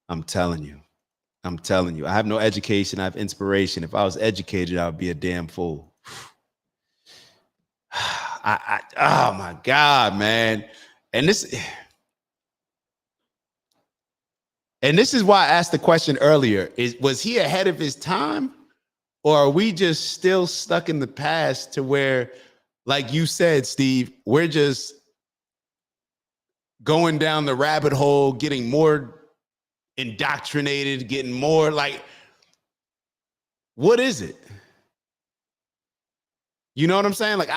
A: I'm telling you. I have no education. I have inspiration. If I was educated, I would be a damn fool. Oh my God, man. And this is why I asked the question earlier. Was he ahead of his time? Or are we just still stuck in the past to where, like you said, Steve, we're just going down the rabbit hole, getting more indoctrinated, getting more like, what is it? You know what I'm saying? Like,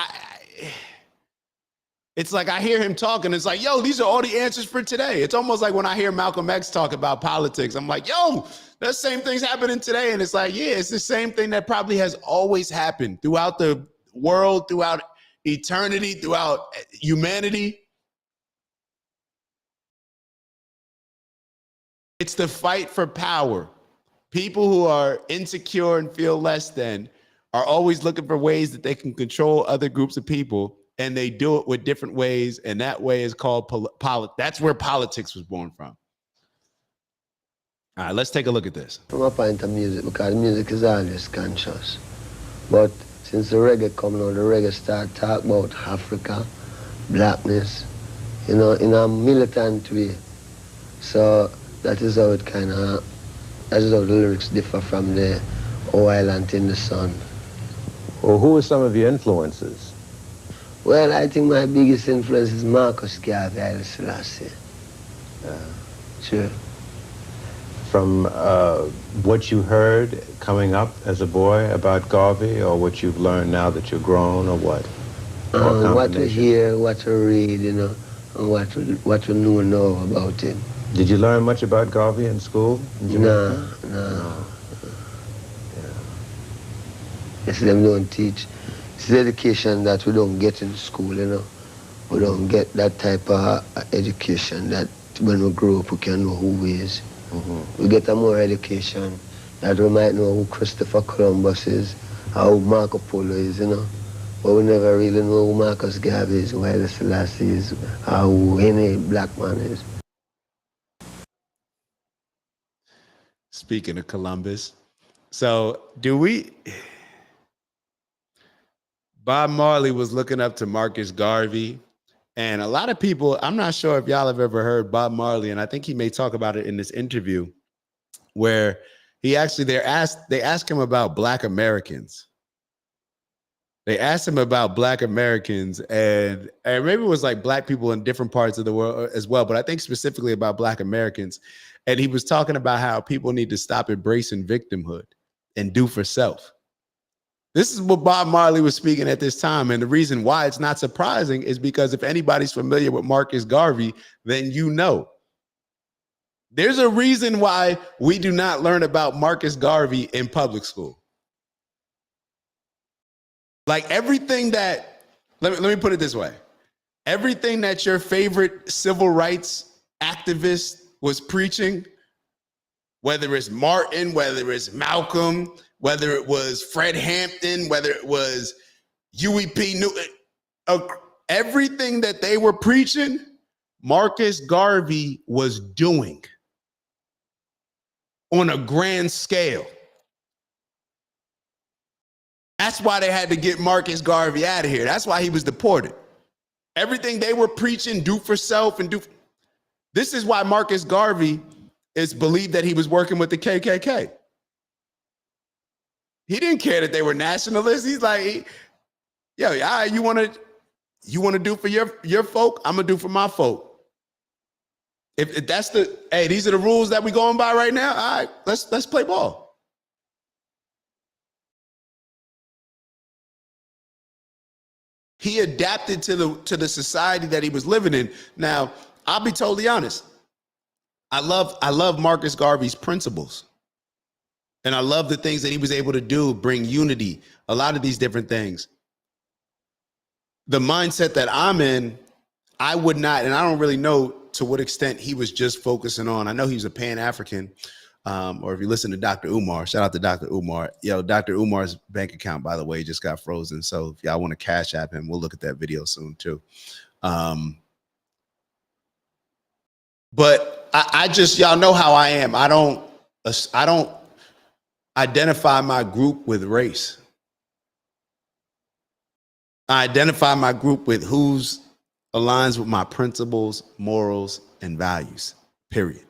A: it's like I hear him talking. It's like, yo, these are all the answers for today. It's almost like when I hear Malcolm X talk about politics, I'm like, yo, the same thing's happening today. And it's like, yeah, it's the same thing that probably has always happened throughout the world, throughout eternity, throughout humanity. It's the fight for power. People who are insecure and feel less than are always looking for ways that they can control other groups of people. And they do it with different ways. And that way is called politics. That's where politics was born from. All right, let's take a look at this.
C: From a point of music, because music is always conscious. But since the reggae come now, the reggae start talk about Africa, blackness, you know, in a militant way. So that is how that is how the lyrics differ from the O Island in the Sun.
E: Well, who are some of your influences?
C: Well, I think my biggest influence is Marcus Garvey, Haile Selassie. Sure.
E: From what you heard coming up as a boy about Garvey, or what you've learned now that you're grown, or what?
C: What we hear, what we read, you know, and what we know now about him.
E: Did you learn much about Garvey in school?
C: No.
E: Yeah.
C: Yes, them don't teach. It's the education that we don't get in school, you know. We don't get that type of education that when we grow up we can know who we is. Mm-hmm. We get a more education that we might know who Christopher Columbus is, or who Marco Polo is, you know. But we never really know who Marcus Garvey is, who Haile Selassie is, or who any black man is.
A: Speaking of Columbus, so Bob Marley was looking up to Marcus Garvey, and a lot of people, I'm not sure if y'all have ever heard Bob Marley, and I think he may talk about it in this interview, where he actually, they asked him about Black Americans. They asked him about Black Americans, and maybe it was like Black people in different parts of the world as well, but I think specifically about Black Americans. And he was talking about how people need to stop embracing victimhood and do for self. This is what Bob Marley was speaking at this time. And the reason why it's not surprising is because if anybody's familiar with Marcus Garvey, then you know. There's a reason why we do not learn about Marcus Garvey in public school. Like everything that, let me put it this way. Everything that your favorite civil rights activist was preaching, whether it's Martin, whether it's Malcolm, whether it was Fred Hampton, whether it was Huey P. Newton, everything that they were preaching, Marcus Garvey was doing on a grand scale. That's why they had to get Marcus Garvey out of here. That's why he was deported. Everything they were preaching, do for self and do. This is why Marcus Garvey is believed that he was working with the KKK. He didn't care that they were nationalists. He's like, yo, you want to do for your folk? I'm gonna do for my folk. If that's these are the rules that we going by right now. All right, let's play ball. He adapted to the society that he was living in. Now, I'll be totally honest. I love Marcus Garvey's principles. And I love the things that he was able to do, bring unity, a lot of these different things. The mindset that I'm in, I would not, and I don't really know to what extent he was just focusing on. I know he's a Pan-African, or if you listen to Dr. Umar, shout out to Dr. Umar. Yo, Dr. Umar's bank account, by the way, just got frozen. So if y'all want to cash app him, we'll look at that video soon too. But I just, y'all know how I am. I don't identify my group with race. I identify my group with who's aligns with my principles, morals, and values, period.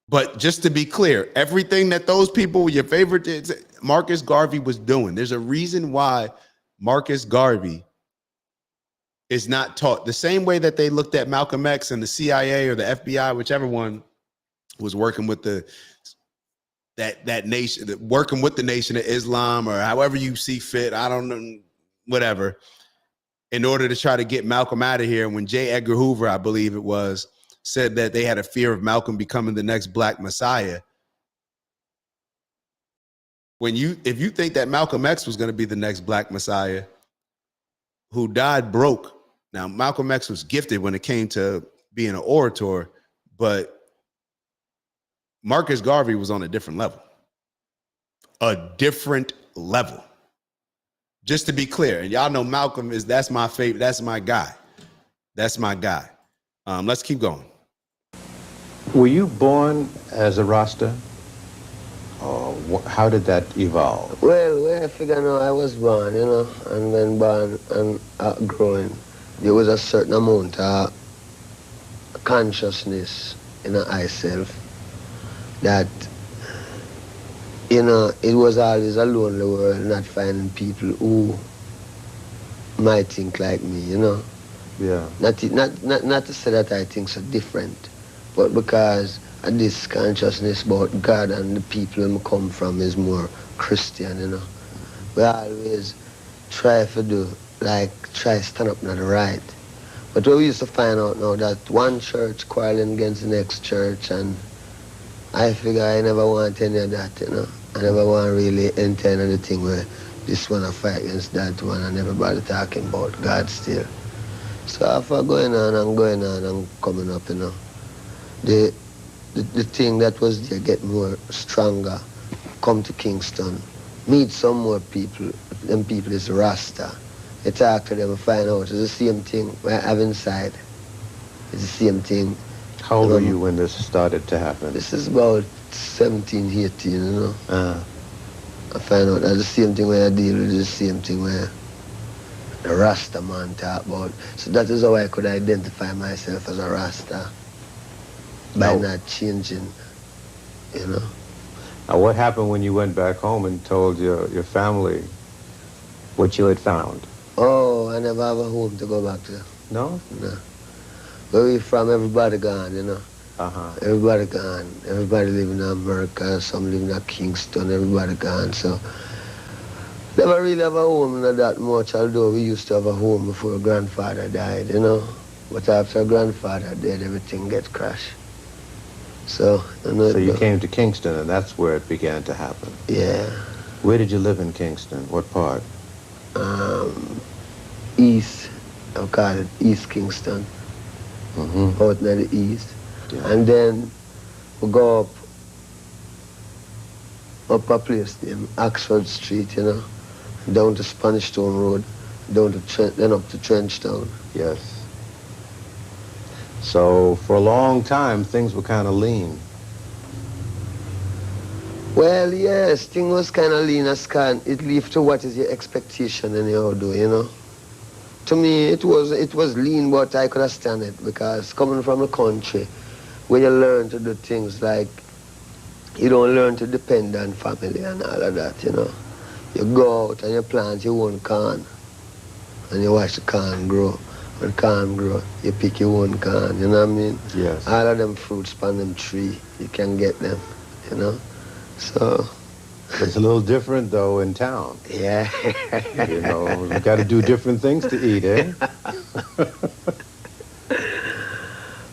A: But just to be clear, everything that those people, your favorite, Marcus Garvey was doing. There's a reason why Marcus Garvey is not taught the same way that they looked at Malcolm X and the CIA or the FBI, whichever one was working with that nation, working with the Nation of Islam, or however you see fit. I don't know, whatever, in order to try to get Malcolm out of here. When J. Edgar Hoover, I believe it was, said that they had a fear of Malcolm becoming the next Black Messiah. If you think that Malcolm X was going to be the next Black Messiah, who died broke. Now, Malcolm X was gifted when it came to being an orator, but Marcus Garvey was on a different level. Just to be clear, and y'all know Malcolm that's my favorite, that's my guy. Let's keep going.
E: Were you born as a Rasta? Or how did that evolve?
C: Well, I figure now I was born, you know, and when born and growing, there was a certain amount of consciousness in myself that, you know, it was always a lonely world, not finding people who might think like me, you know.
E: Yeah.
C: Not to say that I think so different, but because this consciousness about God and the people who come from is more Christian, you know. We always try to stand up on the right. But we used to find out now that one church quarreling against the next church, and I figure I never want any of that, you know. I never want really enter into the thing where this one I fight against that one and everybody talking about God still. So after going on and coming up, you know, the thing that was there get more stronger. Come to Kingston, meet some more people. Them people is Rasta. You talk to them and find out it's the same thing I have inside. It's the same thing.
E: How old were you when this started to happen?
C: This is about 17, 18, you know. I find out that the same thing when I deal with the same thing where the Rasta man talk about. So that is how I could identify myself as a Rasta. By not changing, you know.
E: Now, what happened when you went back home and told your family what you had found?
C: Oh, I never have a home to go back to.
E: No?
C: No. Where we from, everybody gone, you know. Everybody gone. Everybody living in America, some living in Kingston, everybody gone. So, never really have a home, not that much, although we used to have a home before grandfather died, you know. But after grandfather died, everything get crashed. So, you know.
E: So you came to Kingston, and that's where it began to happen?
C: Yeah.
E: Where did you live in Kingston? What part?
C: East. I call it East Kingston. Out near the east.
E: Yeah.
C: And then we go up a place named Oxford Street, you know, down to Spanish Town Road, down to then up to Trenchtown.
E: Yes. So for a long time, things were kind of lean.
C: Well, yes, thing was kind of lean as can. It leaves to what is your expectation anyhow, do you know? To me, it was lean, but I could understand it because coming from the country, where you learn to do things like, you don't learn to depend on family and all of that, you know. You go out and you plant your own corn, and you watch the corn grow. When corn grow, you pick your own corn, you know what I mean?
E: Yes.
C: All of them fruits on them tree, you can get them, you know? So...
E: It's a little different, though, in town.
C: Yeah.
E: You know, you got to do different things to eat, eh?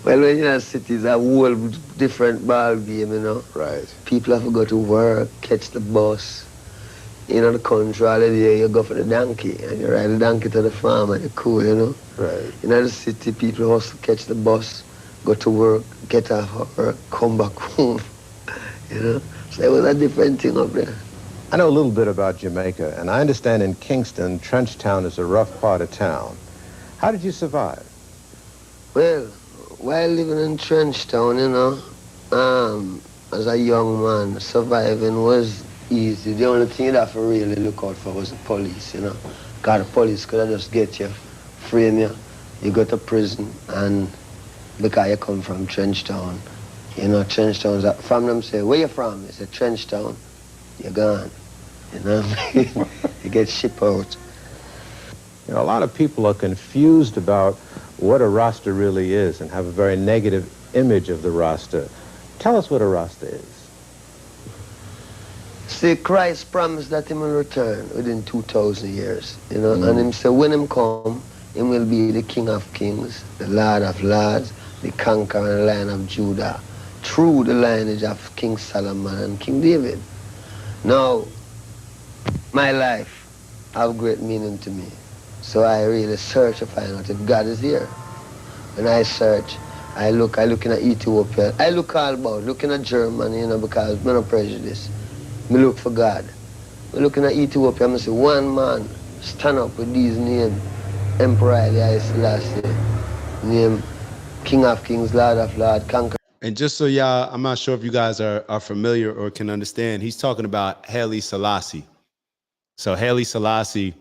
C: Well, when you're in cities, a whole different ball game, you know.
E: Right.
C: People have to go to work, catch the bus. You know, the country, all day, you go for the donkey, and you ride the donkey to the farm, and you're cool, you know.
E: Right.
C: In the city, people hustle, catch the bus, go to work, get off of work, come back home, you know. So it was a different thing up there.
E: I know a little bit about Jamaica, and I understand in Kingston, Trenchtown is a rough part of town. How did you survive?
C: Well, while living in Trenchtown, you know, as a young man, surviving was easy. The only thing you'd have to really look out for was the police, you know. Because the police could just get you, frame you, you go to prison, and because you come from Trenchtown, you know, Trenchtown's from them say, where you from? It's a Trenchtown. You're gone. You know, you get shipped out.
E: You know, a lot of people are confused about what a Rasta really is and have a very negative image of the Rasta. Tell us what a Rasta is.
C: See, Christ promised that he will return within 2,000 years, you know, and him say when him come, he will be the King of Kings, the Lord of Lords, the conquering Lion of Judah, through the lineage of King Solomon and King David. Now, my life have great meaning to me. So I really search to find out if God is here. When I search, I look in at Ethiopia. I look all about, looking at Germany, you know, because I'm not prejudiced. I look for God. I looking at Ethiopia, I say, one man stand up with these names, Emperor Haile Selassie, name King of Kings, Lord of Lords, conqueror.
A: And just so y'all, I'm not sure if you guys are familiar or can understand, he's talking about Haile Selassie. So Haile Selassie,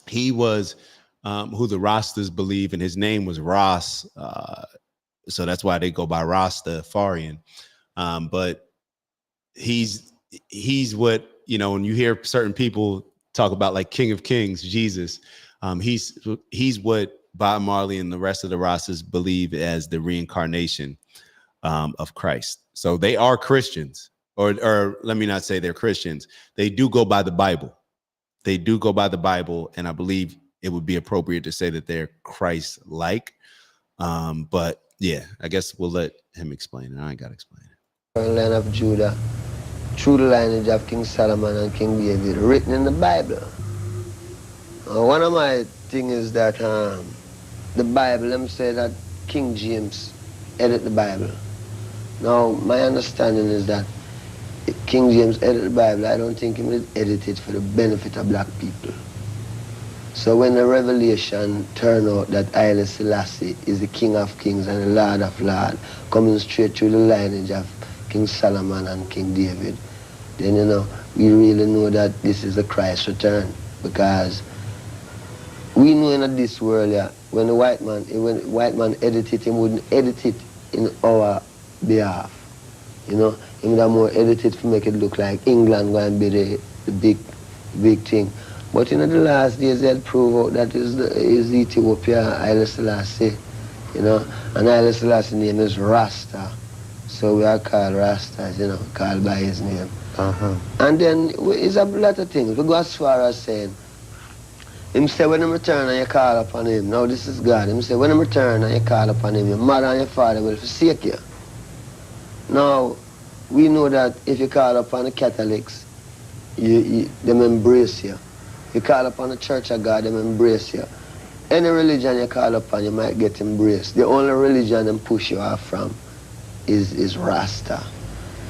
A: he was who the Rastas believe, and his name was Ras. So that's why they go by Rastafarian. But he's what, you know, when you hear certain people talk about like King of Kings, Jesus, he's what Bob Marley and the rest of the Rastas believe as the reincarnation of Christ. So they are Christians, or let me not say they're Christians. They do go by the Bible. They do go by the Bible, and I believe it would be appropriate to say that they're Christ-like. But yeah, I guess we'll let him explain it. I ain't got to explain it.
C: Line of Judah, through the lineage of King Solomon and King David, written in the Bible. One of my things is that the Bible, them say that King James edit the Bible. Now, my understanding is that King James edited the Bible. I don't think he would edit it for the benefit of black people. So when the revelation turned out that Haile Selassie is the King of Kings and the Lord of Lords, coming straight through the lineage of King Solomon and King David, then, you know, we really know that this is the Christ return. Because we know in this world, yeah, when the white man edit it, he wouldn't edit it in our behalf. You know, he would have more edit it to make it look like England going to be the big thing. But in the last days, they'll prove out that is Ethiopia, Haile Selassie, you know, and Haile Selassie's name is Rasta. So we are called Rastas, you know, called by his name. And then it's a lot of things. We go as far as saying, him say when him return and you call upon him, now this is God, him say when him return and you call upon him, your mother and your father will forsake you. Now, we know that if you call upon the Catholics, them embrace you. You call upon the Church of God, them embrace you. Any religion you call upon, you might get embraced. The only religion them push you off from is Rasta.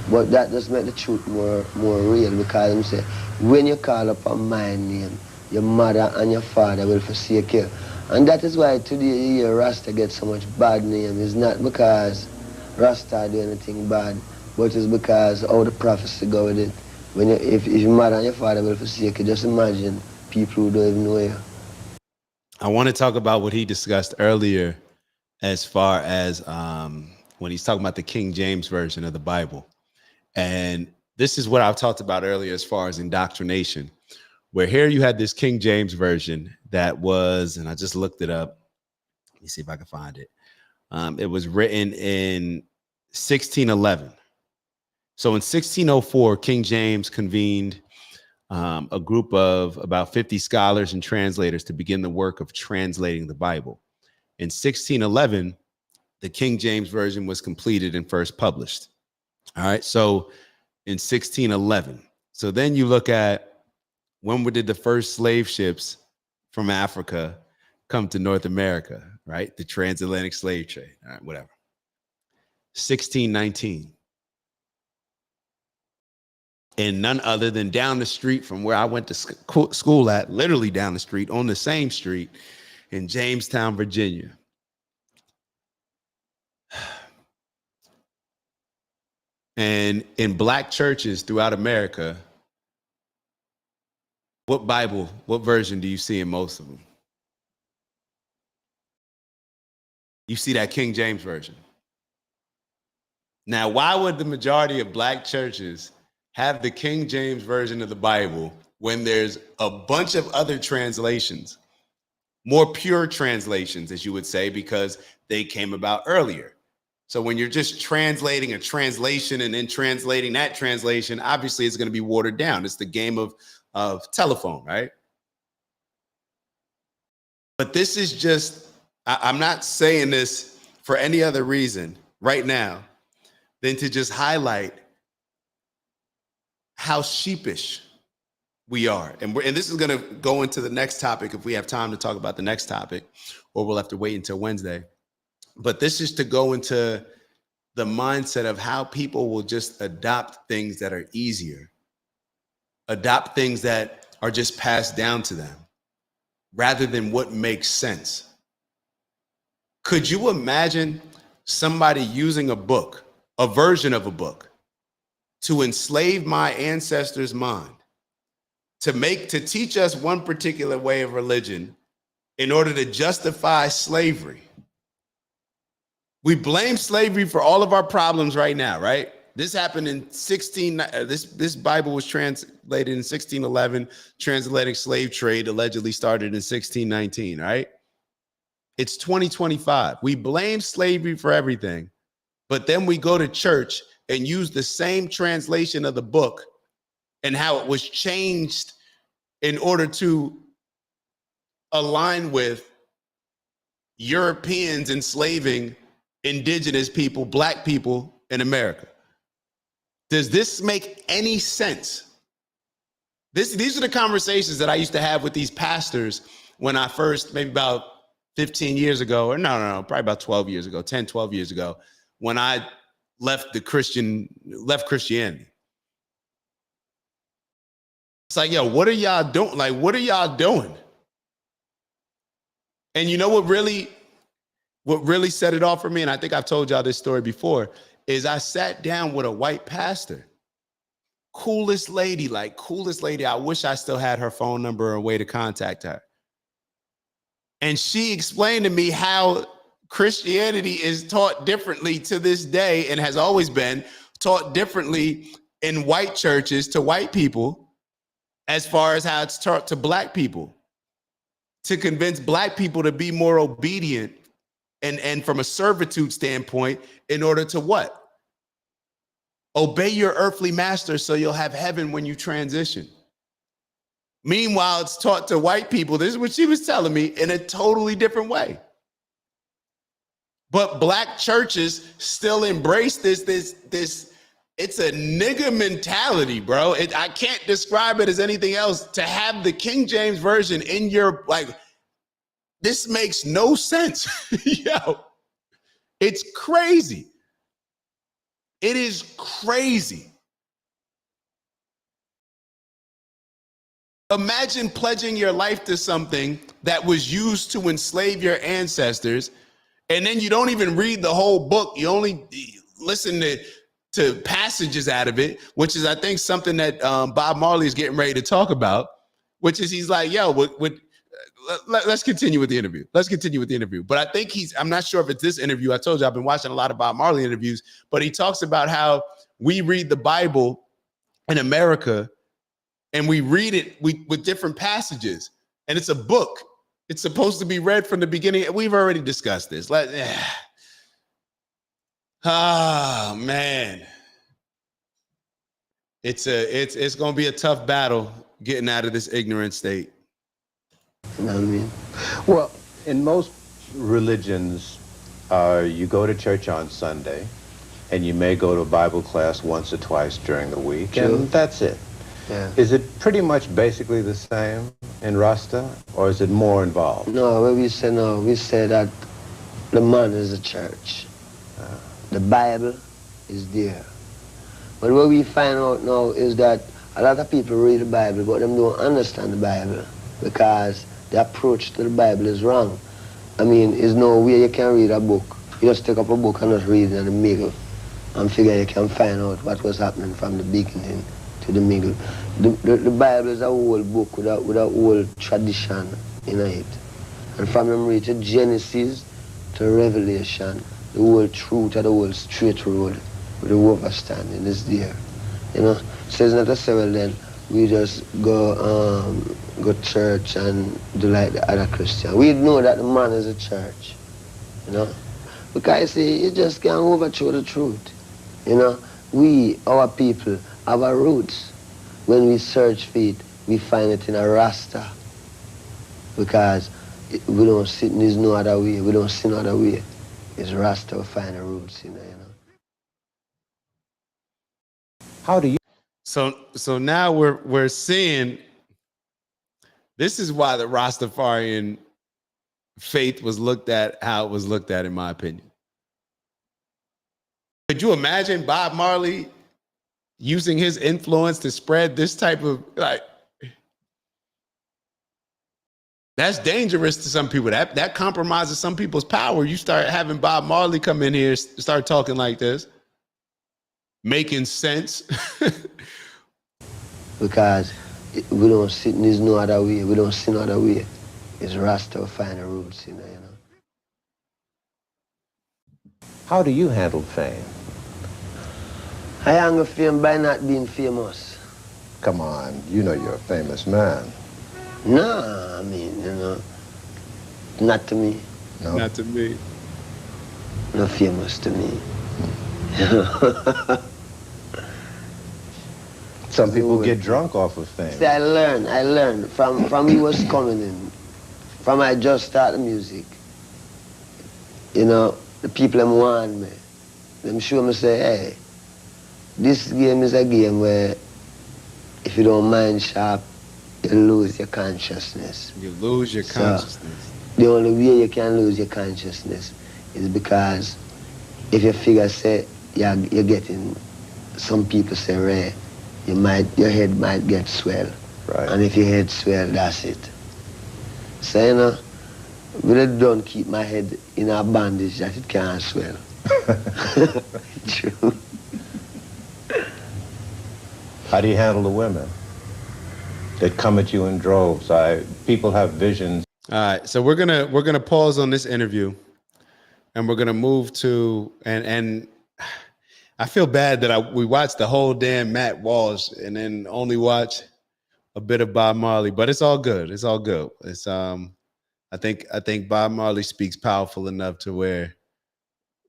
C: But that just make the truth more real, because them say, when you call upon my name, your mother and your father will forsake you. And that is why today you hear Rasta get so much bad name. It's not because Rasta do anything bad, but it's because how the prophecy go with it. When if your mother and your father will forsake you, just imagine people who don't even know you.
A: I want to talk about what he discussed earlier as far as when he's talking about the King James Version of the Bible. And this is what I've talked about earlier as far as indoctrination, where here you had this King James Version that was, and I just looked it up. Let me see if I can find it. It was written in 1611. So in 1604, King James convened a group of about 50 scholars and translators to begin the work of translating the Bible. In 1611, the King James Version was completed and first published. All right, so in 1611. So then you look at when did the first slave ships from Africa come to North America, right? The transatlantic slave trade, all right, whatever. 1619. And none other than down the street from where I went to school at, literally down the street, on the same street in Jamestown, Virginia. And in black churches throughout America, what Bible, what version do you see in most of them? You see that King James Version. Now, why would the majority of black churches have the King James Version of the Bible when there's a bunch of other translations, more pure translations, as you would say, because they came about earlier? So when you're just translating a translation and then translating that translation, obviously it's going to be watered down. It's the game of telephone, right? But this is just, I'm not saying this for any other reason right now than to just highlight how sheepish we are. And this is going to go into the next topic if we have time to talk about the next topic, or we'll have to wait until Wednesday. But this is to go into the mindset of how people will just adopt things that are easier, adopt things that are just passed down to them, rather than what makes sense. Could you imagine somebody using a book, a version of a book, to enslave my ancestors' mind, to teach us one particular way of religion in order to justify slavery? We blame slavery for all of our problems right now, right? This happened in this Bible was translated in 1611. Transatlantic slave trade allegedly started in 1619, right? It's 2025. We blame slavery for everything, but then we go to church and use the same translation of the book and how it was changed in order to align with Europeans enslaving indigenous people, black people in America. Does this make any sense? These are the conversations that I used to have with these pastors when I first, maybe about 15 years ago, or no, probably about 12 years ago, 10, 12 years ago, when I left Christianity. It's like, yo, what are y'all doing? Like, what are y'all doing? And you know what really set it off for me, and I think I've told y'all this story before, is I sat down with a white pastor. Coolest lady. I wish I still had her phone number or a way to contact her. And she explained to me how Christianity is taught differently to this day and has always been taught differently in white churches to white people as far as how it's taught to black people, to convince black people to be more obedient and from a servitude standpoint in order to what? Obey your earthly master so you'll have heaven when you transition. Meanwhile, it's taught to white people, this is what she was telling me, in a totally different way. But black churches still embrace this, it's a nigga mentality, bro. I can't describe it as anything else. To have the King James Version in your, like, this makes no sense. Yo, it's crazy. It is crazy. Imagine pledging your life to something that was used to enslave your ancestors, and then you don't even read the whole book. You only listen to passages out of it, which is, I think, something that Bob Marley is getting ready to talk about, which is he's like, yo, let's continue with the interview. But I think I'm not sure if it's this interview. I told you I've been watching a lot of Bob Marley interviews, but he talks about how we read the Bible in America and we read it with different passages. And it's a book. It's supposed to be read from the beginning. We've already discussed this. Oh, man. It's going to be a tough battle getting out of this ignorant state.
C: You know what I mean?
E: Well, in most religions, you go to church on Sunday, and you may go to a Bible class once or twice during the week, and that's it.
C: Yeah.
E: Is it pretty much basically the same in Rasta, or is it more involved?
C: No, what we say now, we say that the man is the church. The Bible is there. But what we find out now is that a lot of people read the Bible, but them don't understand the Bible because the approach to the Bible is wrong. I mean, there's no way you can read a book. You just take up a book and just read it in the middle and figure you can find out what was happening from the beginning to the middle. The Bible is a whole book with a whole tradition in it. And from them read to Genesis to Revelation, the whole truth of the whole straight road with the overstanding is there. You know? So it's not to say, well then, we just go church and do like the other Christian. We know that the man is a church, you know? Because you just can't overthrow the truth, you know? We, our people, have our roots. When we search for it, we find it in a Rasta. Because we don't see, there's no other way, we don't see no other way. It's Rasta we find the roots in there, you know?
E: How do you?
A: So now we're seeing, this is why the Rastafarian faith was looked at how it was looked at, in my opinion. Could you imagine Bob Marley using his influence to spread this type of, like, that's dangerous to some people. That compromises some people's power. You start having Bob Marley come in here, start talking like this, making sense.
C: Because we don't see, there's no other way, we don't see no other way. It's Rasta we find the roots in there, you know?
E: How do you handle fame?
C: I handle fame by not being famous.
E: Come on, you know you're a famous man.
C: Nah, I mean, you know, not to me.
E: No?
A: Not to me.
C: Not famous to me.
E: Some people get drunk off of fame.
C: See, I learned from he was coming in, from I just started music. You know, the people them want me. Them show me say, hey, this game is a game where if you don't mind sharp, you lose your consciousness.
A: You lose your consciousness.
C: So, the only way you can lose your consciousness is because if you figure say you're getting, some people say, Ray, your head might get swell.
E: Right.
C: And if your head swell, that's it. So, you know, really don't keep my head in a bandage that it can't swell. True.
E: How do you handle the women that come at you in droves? People have visions.
A: All right, so we're gonna pause on this interview, and we're gonna move to and I feel bad that we watched the whole damn Matt Walsh and then only watch a bit of Bob Marley, but it's all good. It's all good. It's I think Bob Marley speaks powerful enough to where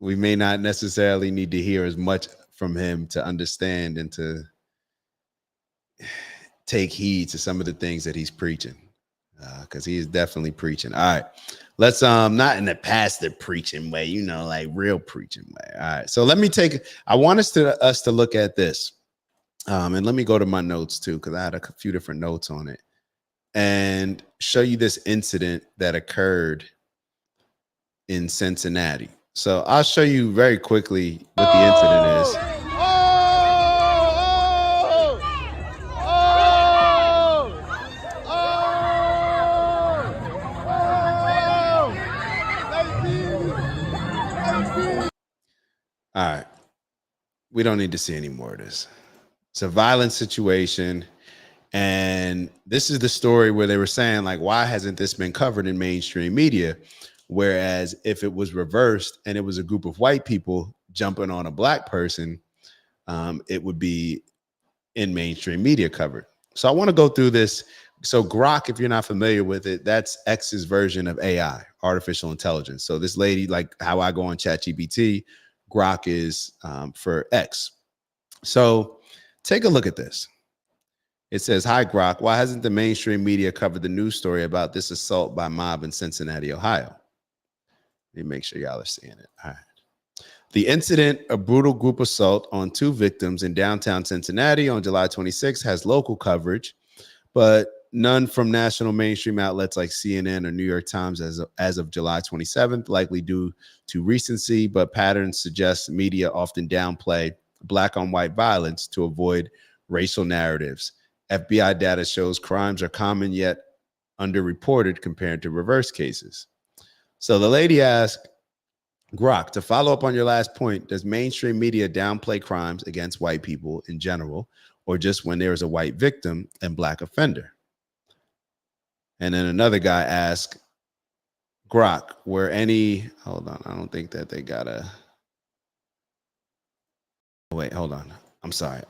A: we may not necessarily need to hear as much from him to understand and to take heed to some of the things that he's preaching, because he is definitely preaching. All right, let's not in the pastor preaching way, you know, like real preaching way. All right, so I want us to look at this, and let me go to my notes too, because I had a few different notes on it, and show you this incident that occurred in Cincinnati. So I'll show you very quickly what the incident is. All right, we don't need to see any more of this. It's a violent situation. And this is the story where they were saying, like, why hasn't this been covered in mainstream media? Whereas if it was reversed and it was a group of white people jumping on a black person, it would be in mainstream media covered. So I want to go through this. So Grok, if you're not familiar with it, that's X's version of AI, artificial intelligence. So this lady, like how I go on ChatGPT, Grok is for X. So take a look at this. It says, "Hi, Grok. Why hasn't the mainstream media covered the news story about this assault by mob in Cincinnati, Ohio?" Let me make sure y'all are seeing it. All right. The incident, a brutal group assault on 2 victims in downtown Cincinnati on July 26, has local coverage, but none from national mainstream outlets like CNN or New York Times as of July 27th, likely due to recency, but patterns suggest media often downplay black on white violence to avoid racial narratives. FBI data shows crimes are common yet underreported compared to reverse cases. So the lady asked Grok, to follow up on your last point, does mainstream media downplay crimes against white people in general, or just when there is a white victim and black offender? And then another guy asked Grok, were any, hold on, I don't think that they got a, wait, hold on. I'm sorry.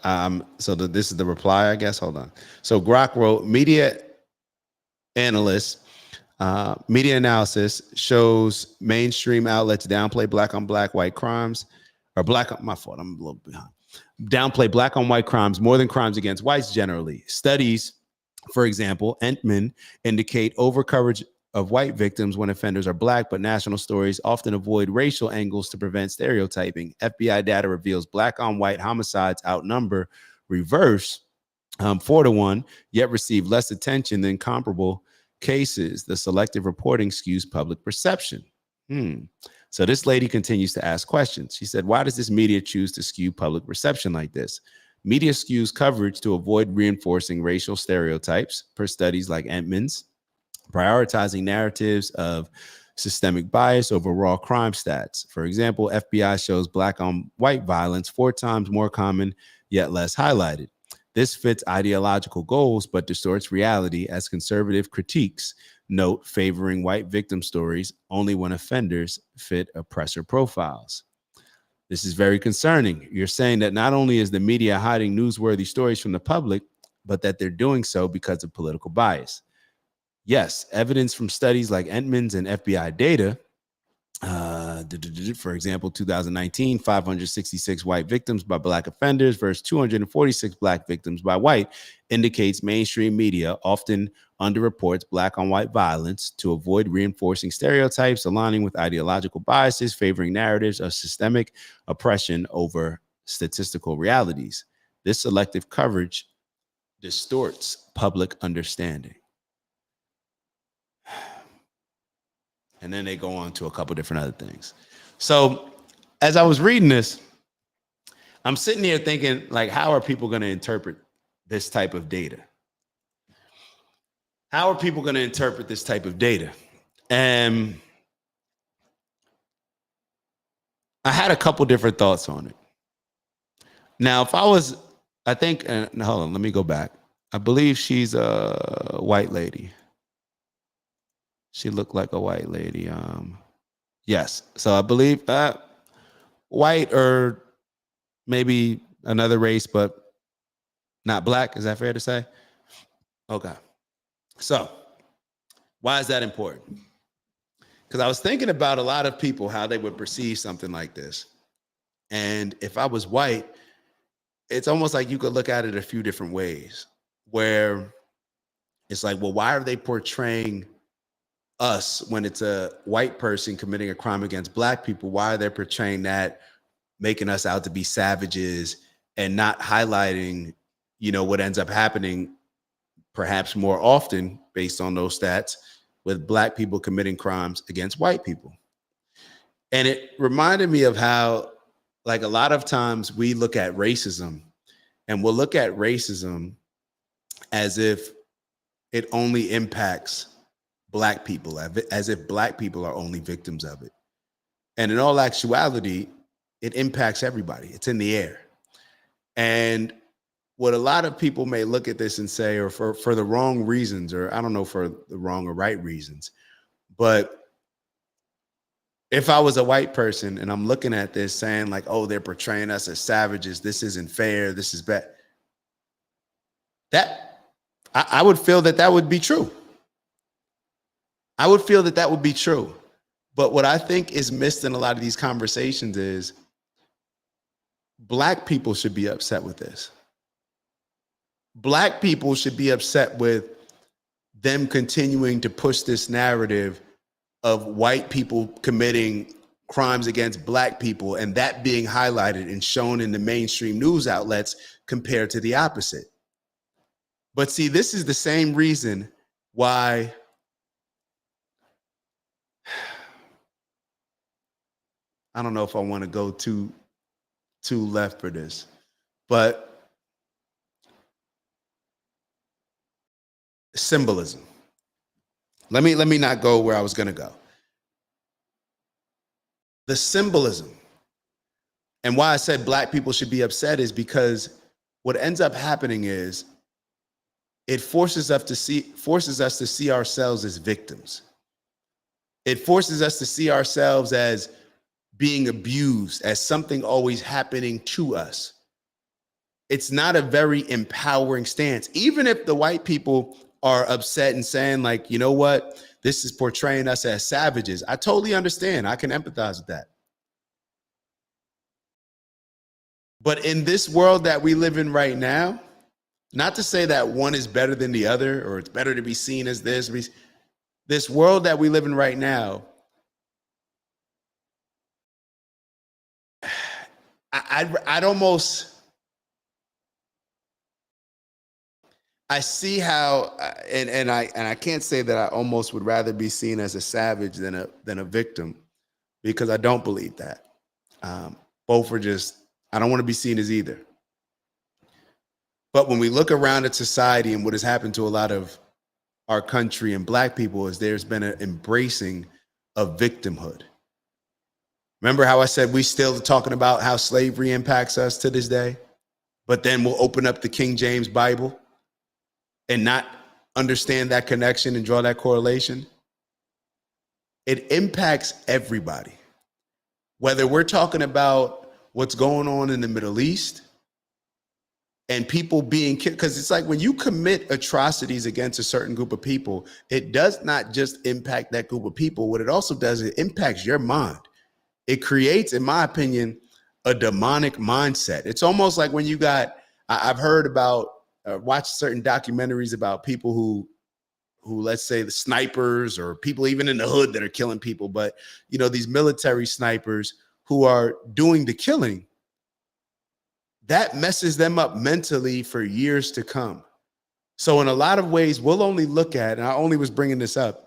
A: So this is the reply, I guess. Hold on. So Grok wrote, media analysts, media analysis shows mainstream outlets downplay black on black white crimes, or black, my fault, I'm a little behind. Downplay black on white crimes more than crimes against whites generally. Studies, for example, Entman indicate overcoverage of white victims when offenders are black, but national stories often avoid racial angles to prevent stereotyping. FBI data reveals black on white homicides outnumber reverse 4-1, yet receive less attention than comparable cases. The selective reporting skews public perception. So this lady continues to ask questions. She said, why does this media choose to skew public perception like this? Media skews coverage to avoid reinforcing racial stereotypes, per studies like Entman's, prioritizing narratives of systemic bias over raw crime stats. For example, FBI shows black on white violence 4 times more common, yet less highlighted. This fits ideological goals, but distorts reality, as conservative critiques note, favoring white victim stories only when offenders fit oppressor profiles. This is very concerning. You're saying that not only is the media hiding newsworthy stories from the public, but that they're doing so because of political bias. Yes, evidence from studies like Entman's and FBI data, for example, 2019, 566 white victims by black offenders versus 246 black victims by white, indicates mainstream media often underreports black on white violence to avoid reinforcing stereotypes, aligning with ideological biases, favoring narratives of systemic oppression over statistical realities. This selective coverage distorts public understanding. And then they go on to a couple different other things. So as I was reading this, I'm sitting here thinking, like, how are people going to interpret this type of data? How are people going to interpret this type of data? And I had a couple different thoughts on it. Now, if I was, I think, hold on, let me go back. I believe she's a white lady. She looked like a white lady. Yes. So I believe white or maybe another race, but not black. Is that fair to say? Okay. So why is that important? Because I was thinking about a lot of people, how they would perceive something like this. And if I was white, it's almost like you could look at it a few different ways, where it's like, well, why are they portraying us when it's a white person committing a crime against black people? Why are they portraying that, making us out to be savages and not highlighting, what ends up happening perhaps more often based on those stats with black people committing crimes against white people? And it reminded me of how, like, a lot of times we look at racism and we'll look at racism as if it only impacts black people, as if black people are only victims of it. And in all actuality, it impacts everybody. It's in the air. And what a lot of people may look at this and say, or for the wrong reasons, or I don't know, for the wrong or right reasons, but if I was a white person and I'm looking at this saying like, oh, they're portraying us as savages, this isn't fair, this is bad, I would feel that would be true. I would feel that would be true. But what I think is missed in a lot of these conversations is black people should be upset with this. Black people should be upset with them continuing to push this narrative of white people committing crimes against black people and that being highlighted and shown in the mainstream news outlets compared to the opposite. But see, this is the same reason why I don't know if I want to go too left for this, but symbolism. Let me not go where I was going to go. The symbolism, and why I said black people should be upset, is because what ends up happening is it forces us to see ourselves as victims. It forces us to see ourselves as being abused, as something always happening to us. It's not a very empowering stance. Even if the white people are upset and saying like, you know what, this is portraying us as savages, I totally understand. I can empathize with that. But in this world that we live in right now, not to say that one is better than the other, or it's better to be seen as this world that we live in right now, I'd almost, I see how, and I can't say that I almost would rather be seen as a savage than a victim, because I don't believe that. Both are just, I don't want to be seen as either. But when we look around at society and what has happened to a lot of our country and black people, is there's been an embracing of victimhood. Remember how I said we still talking about how slavery impacts us to this day, but then we'll open up the King James Bible and not understand that connection and draw that correlation? It impacts everybody. Whether we're talking about what's going on in the Middle East and people being killed, because it's like when you commit atrocities against a certain group of people, it does not just impact that group of people. What it also does, it impacts your mind. It creates, in my opinion, a demonic mindset. It's almost like when you got, I've heard about, watched certain documentaries about people who let's say the snipers, or people even in the hood that are killing people, but these military snipers who are doing the killing, that messes them up mentally for years to come. So in a lot of ways, we'll only look at, and I only was bringing this up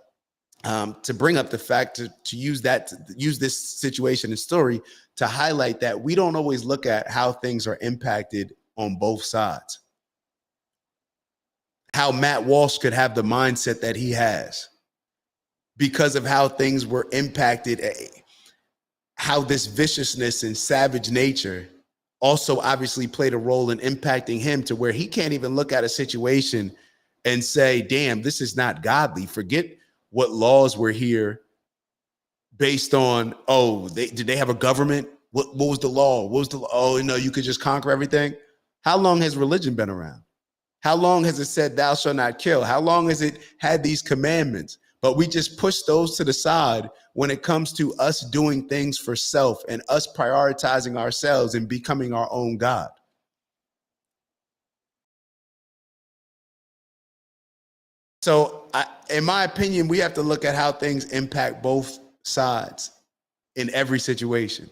A: to bring up the fact to use this situation and story to highlight that we don't always look at how things are impacted on both sides. How Matt Walsh could have the mindset that he has because of how things were impacted, how this viciousness and savage nature also obviously played a role in impacting him to where he can't even look at a situation and say, damn, this is not godly. Forget what laws were here based on, oh, did they have a government? What was the law? What was the, oh, no, you could just conquer everything? How long has religion been around? How long has it said thou shalt not kill? How long has it had these commandments? But we just push those to the side when it comes to us doing things for self and us prioritizing ourselves and becoming our own God. So in my opinion, we have to look at how things impact both sides in every situation.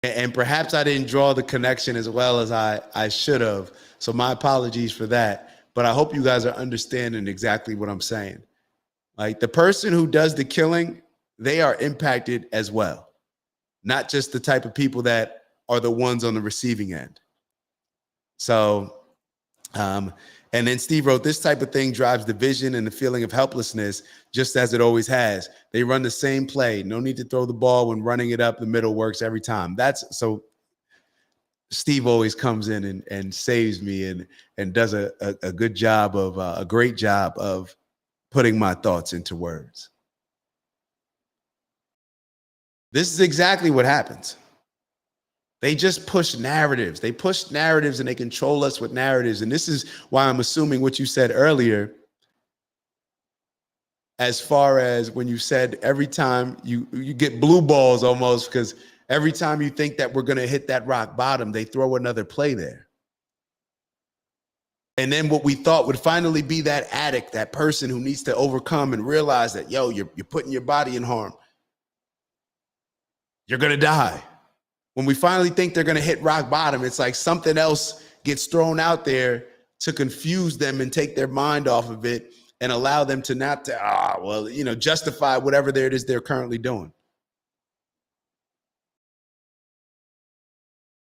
A: And perhaps I didn't draw the connection as well as I should have. So my apologies for that. But I hope you guys are understanding exactly what I'm saying. Like the person who does the killing, they are impacted as well. Not just the type of people that are the ones on the receiving end. So, and then Steve wrote, this type of thing drives division and the feeling of helplessness, just as it always has. They run the same play. No need to throw the ball when running it up the middle works every time. That's so Steve always comes in and saves me and does a good job of a great job of putting my thoughts into words. This is exactly what happens. They just push narratives. They push narratives and they control us with narratives. And this is why I'm assuming what you said earlier, as far as when you said every time you get blue balls almost, because every time you think that we're going to hit that rock bottom, they throw another play there. And then what we thought would finally be that addict, that person who needs to overcome and realize that, yo, you're putting your body in harm. You're going to die. When we finally think they're going to hit rock bottom, it's like something else gets thrown out there to confuse them and take their mind off of it and allow them to not to, justify whatever it is they're currently doing.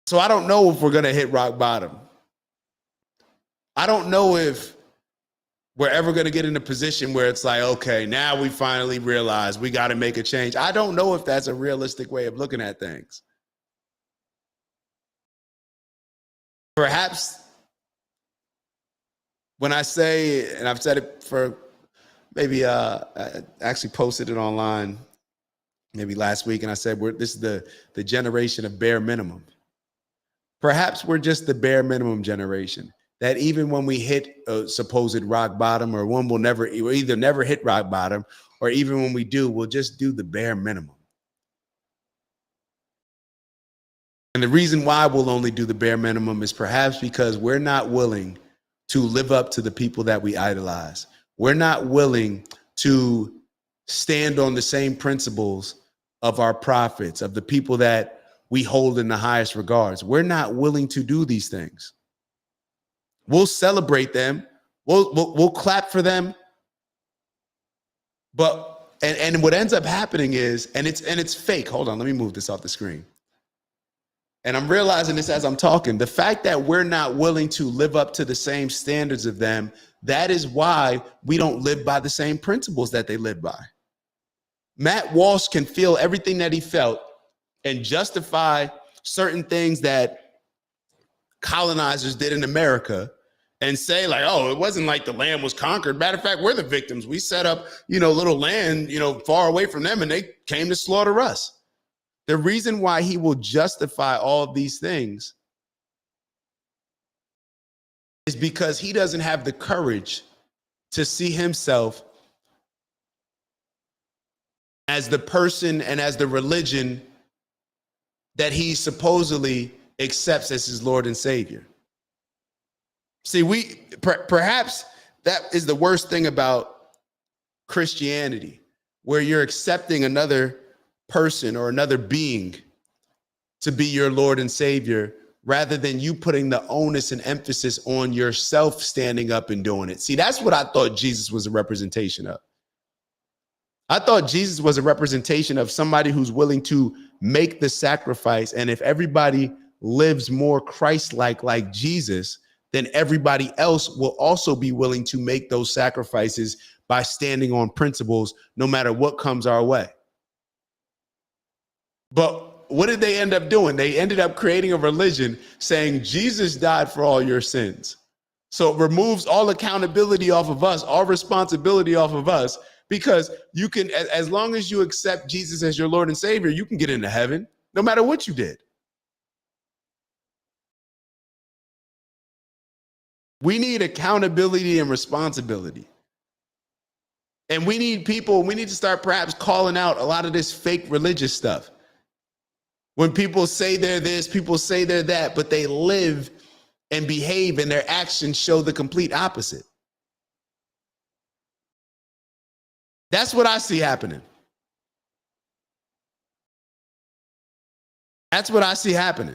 A: So I don't know if we're going to hit rock bottom. I don't know if we're ever going to get in a position where it's like, okay, now we finally realize we got to make a change. I don't know if that's a realistic way of looking at things. Perhaps when I say, and I've said it for maybe, I actually posted it online maybe last week, and I said, this is the generation of bare minimum. Perhaps we're just the bare minimum generation, that even when we hit a supposed rock bottom, or one we'll either never hit rock bottom, or even when we do, we'll just do the bare minimum. And the reason why we'll only do the bare minimum is perhaps because we're not willing to live up to the people that we idolize. We're not willing to stand on the same principles of our prophets, of the people that we hold in the highest regards. We're not willing to do these things. We'll celebrate them. We'll clap for them. But and what ends up happening is, and it's fake. Hold on, let me move this off the screen. And I'm realizing this as I'm talking, the fact that we're not willing to live up to the same standards of them, that is why we don't live by the same principles that they live by. Matt Walsh can feel everything that he felt and justify certain things that colonizers did in America and say like, oh, it wasn't like the land was conquered. Matter of fact, we're the victims. We set up, little land, far away from them, and they came to slaughter us. The reason why he will justify all of these things is because he doesn't have the courage to see himself as the person and as the religion that he supposedly accepts as his Lord and Savior. See, perhaps that is the worst thing about Christianity, where you're accepting another person or another being to be your Lord and Savior, rather than you putting the onus and emphasis on yourself standing up and doing it. See, that's what I thought Jesus was a representation of. I thought Jesus was a representation of somebody who's willing to make the sacrifice. And if everybody lives more Christ-like, like Jesus, then everybody else will also be willing to make those sacrifices by standing on principles, no matter what comes our way. But what did they end up doing? They ended up creating a religion saying Jesus died for all your sins. So it removes all accountability off of us, all responsibility off of us, because you can, as long as you accept Jesus as your Lord and Savior, you can get into heaven no matter what you did. We need accountability and responsibility. And we need people, we need to start perhaps calling out a lot of this fake religious stuff. When people say they're this, people say they're that, but they live and behave and their actions show the complete opposite. That's what I see happening. That's what I see happening.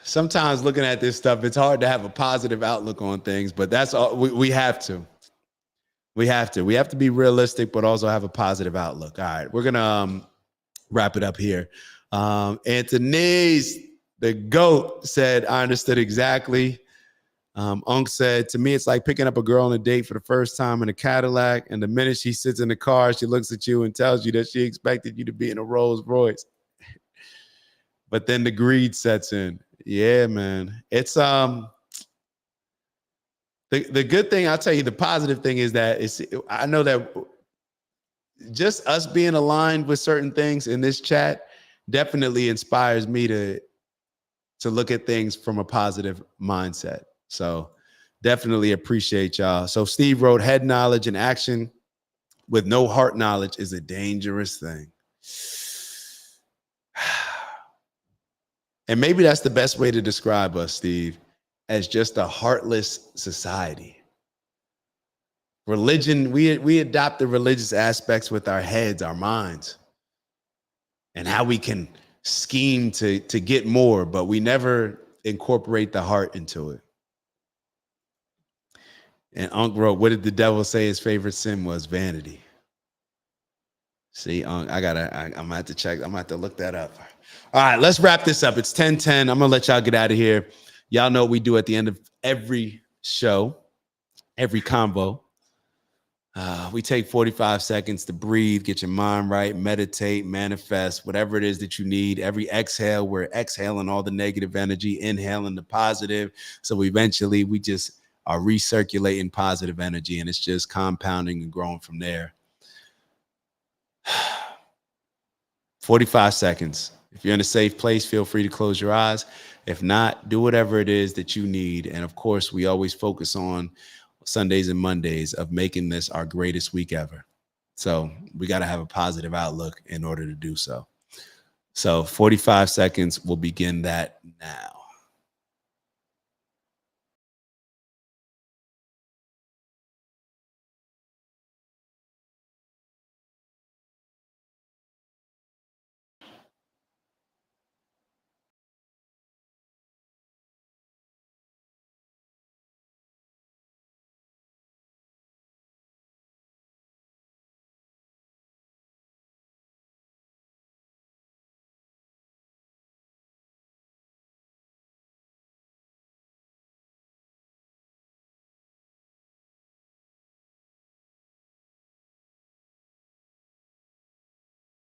A: Sometimes looking at this stuff, it's hard to have a positive outlook on things, but that's all we have to. We have to be realistic, but also have a positive outlook. All right, we're gonna wrap it up here. Anthony's the GOAT said, I understood exactly. Unc said, to me, it's like picking up a girl on a date for the first time in a Cadillac, and the minute she sits in the car, she looks at you and tells you that she expected you to be in a Rolls Royce. But then the greed sets in. Yeah, man. It's the good thing, I'll tell you, the positive thing is that I know that just us being aligned with certain things in this chat definitely inspires me to look at things from a positive mindset. So definitely appreciate y'all. So Steve wrote, head knowledge and action with no heart knowledge is a dangerous thing. And maybe that's the best way to describe us, Steve, as just a heartless society. Religion, we adopt the religious aspects with our heads, our minds, and how we can scheme to get more, but we never incorporate the heart into it. And Unc wrote, what did the devil say his favorite sin was? Vanity. See, Unc, I'm gonna have to check. I'm gonna have to look that up. All right, let's wrap this up. It's 10:10. I'm gonna let y'all get out of here. Y'all know what we do at the end of every show, every convo. We take 45 seconds to breathe, get your mind right, meditate, manifest, whatever it is that you need. Every exhale, we're exhaling all the negative energy, inhaling the positive. So eventually we just are recirculating positive energy, and it's just compounding and growing from there. 45 seconds. If you're in a safe place, feel free to close your eyes. If not, do whatever it is that you need. And of course, we always focus on Sundays and Mondays of making this our greatest week ever. So we got to have a positive outlook in order to do so. So 45 seconds, we'll begin that now.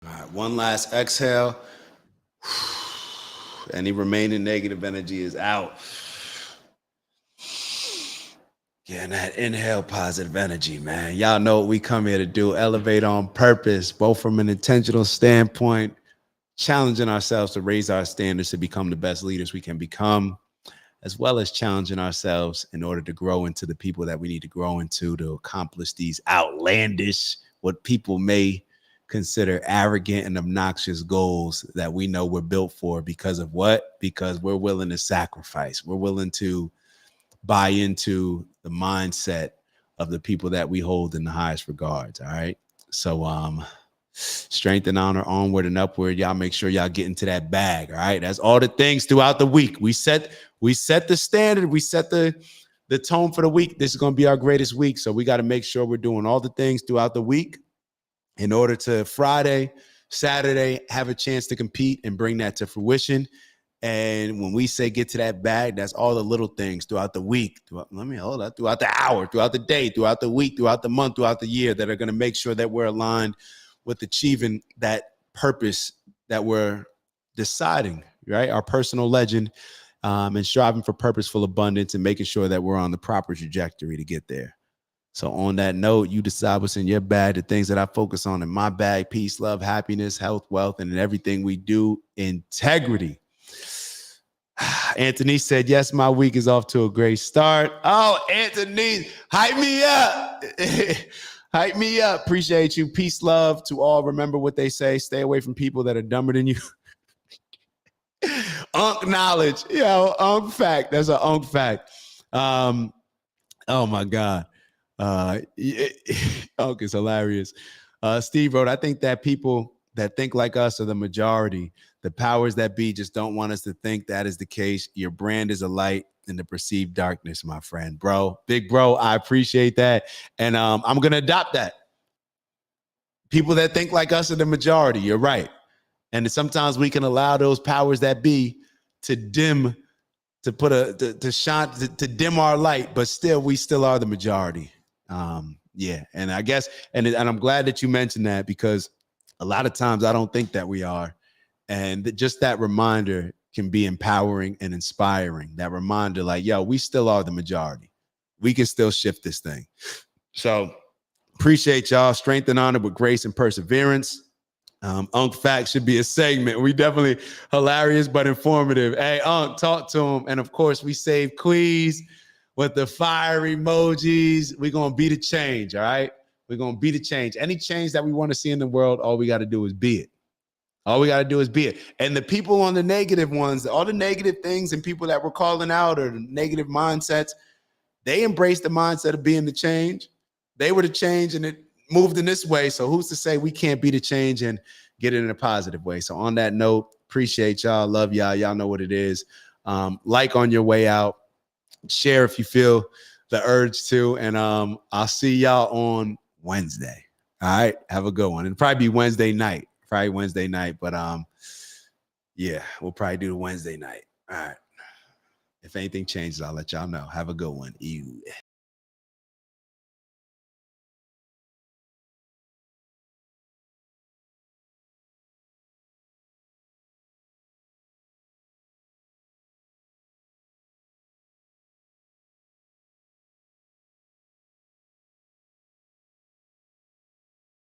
A: All right, one last exhale. Any remaining negative energy is out. Yeah, and that inhale positive energy, man. Y'all know what we come here to do. Elevate on purpose, both from an intentional standpoint, challenging ourselves to raise our standards to become the best leaders we can become, as well as challenging ourselves in order to grow into the people that we need to grow into to accomplish these outlandish, what people may consider arrogant and obnoxious goals that we know we're built for. Because of what? Because we're willing to sacrifice. We're willing to buy into the mindset of the people that we hold in the highest regards. All right. So strength and honor, onward and upward. Y'all make sure y'all get into that bag. All right. That's all the things throughout the week. We set the standard. We set the tone for the week. This is going to be our greatest week. So we got to make sure we're doing all the things throughout the week in order to Friday, Saturday, have a chance to compete and bring that to fruition. And when we say get to that bag, that's all the little things throughout the week, throughout the hour, throughout the day, throughout the week, throughout the month, throughout the year, that are going to make sure that we're aligned with achieving that purpose that we're deciding, right? Our personal legend, and striving for purposeful abundance and making sure that we're on the proper trajectory to get there. So on that note, you decide what's in your bag, the things that I focus on in my bag: peace, love, happiness, health, wealth, and in everything we do, integrity. Anthony said, yes, my week is off to a great start. Oh, Anthony, hype me up. Hype me up. Appreciate you. Peace, love to all. Remember what they say. Stay away from people that are dumber than you. Unk knowledge. Unk fact. That's an unk fact. Oh, my God. Unk is hilarious. Steve wrote, I think that people that think like us are the majority. The powers that be just don't want us to think that is the case. Your brand is a light in the perceived darkness, my friend. Bro, big bro, I appreciate that. And I'm going to adopt that. People that think like us are the majority. You're right. And sometimes we can allow those powers that be to dim, to shine, to dim our light, but still, we still are the majority. Yeah. And I guess, and I'm glad that you mentioned that, because a lot of times I don't think that we are. And just that reminder can be empowering and inspiring. That reminder, like, yo, we still are the majority. We can still shift this thing. So appreciate y'all. Strength and honor with grace and perseverance. Unk Fact should be a segment. We definitely hilarious but informative. Hey, Unk, talk to him. And of course, we save Queez with the fire emojis. We're going to be the change, all right? We're going to be the change. Any change that we want to see in the world, all we got to do is be it. All we got to do is be it. And the people on the negative ones, all the negative things and people that we're calling out, or the negative mindsets, they embraced the mindset of being the change. They were the change and it moved in this way. So who's to say we can't be the change and get it in a positive way? So on that note, appreciate y'all. Love y'all. Y'all know what it is. Like on your way out. Share if you feel the urge to. And I'll see y'all on Wednesday. All right. Have a good one. It'll probably be Wednesday night. But yeah, we'll probably do the Wednesday night. All right. If anything changes, I'll let y'all know. Have a good one. Ew.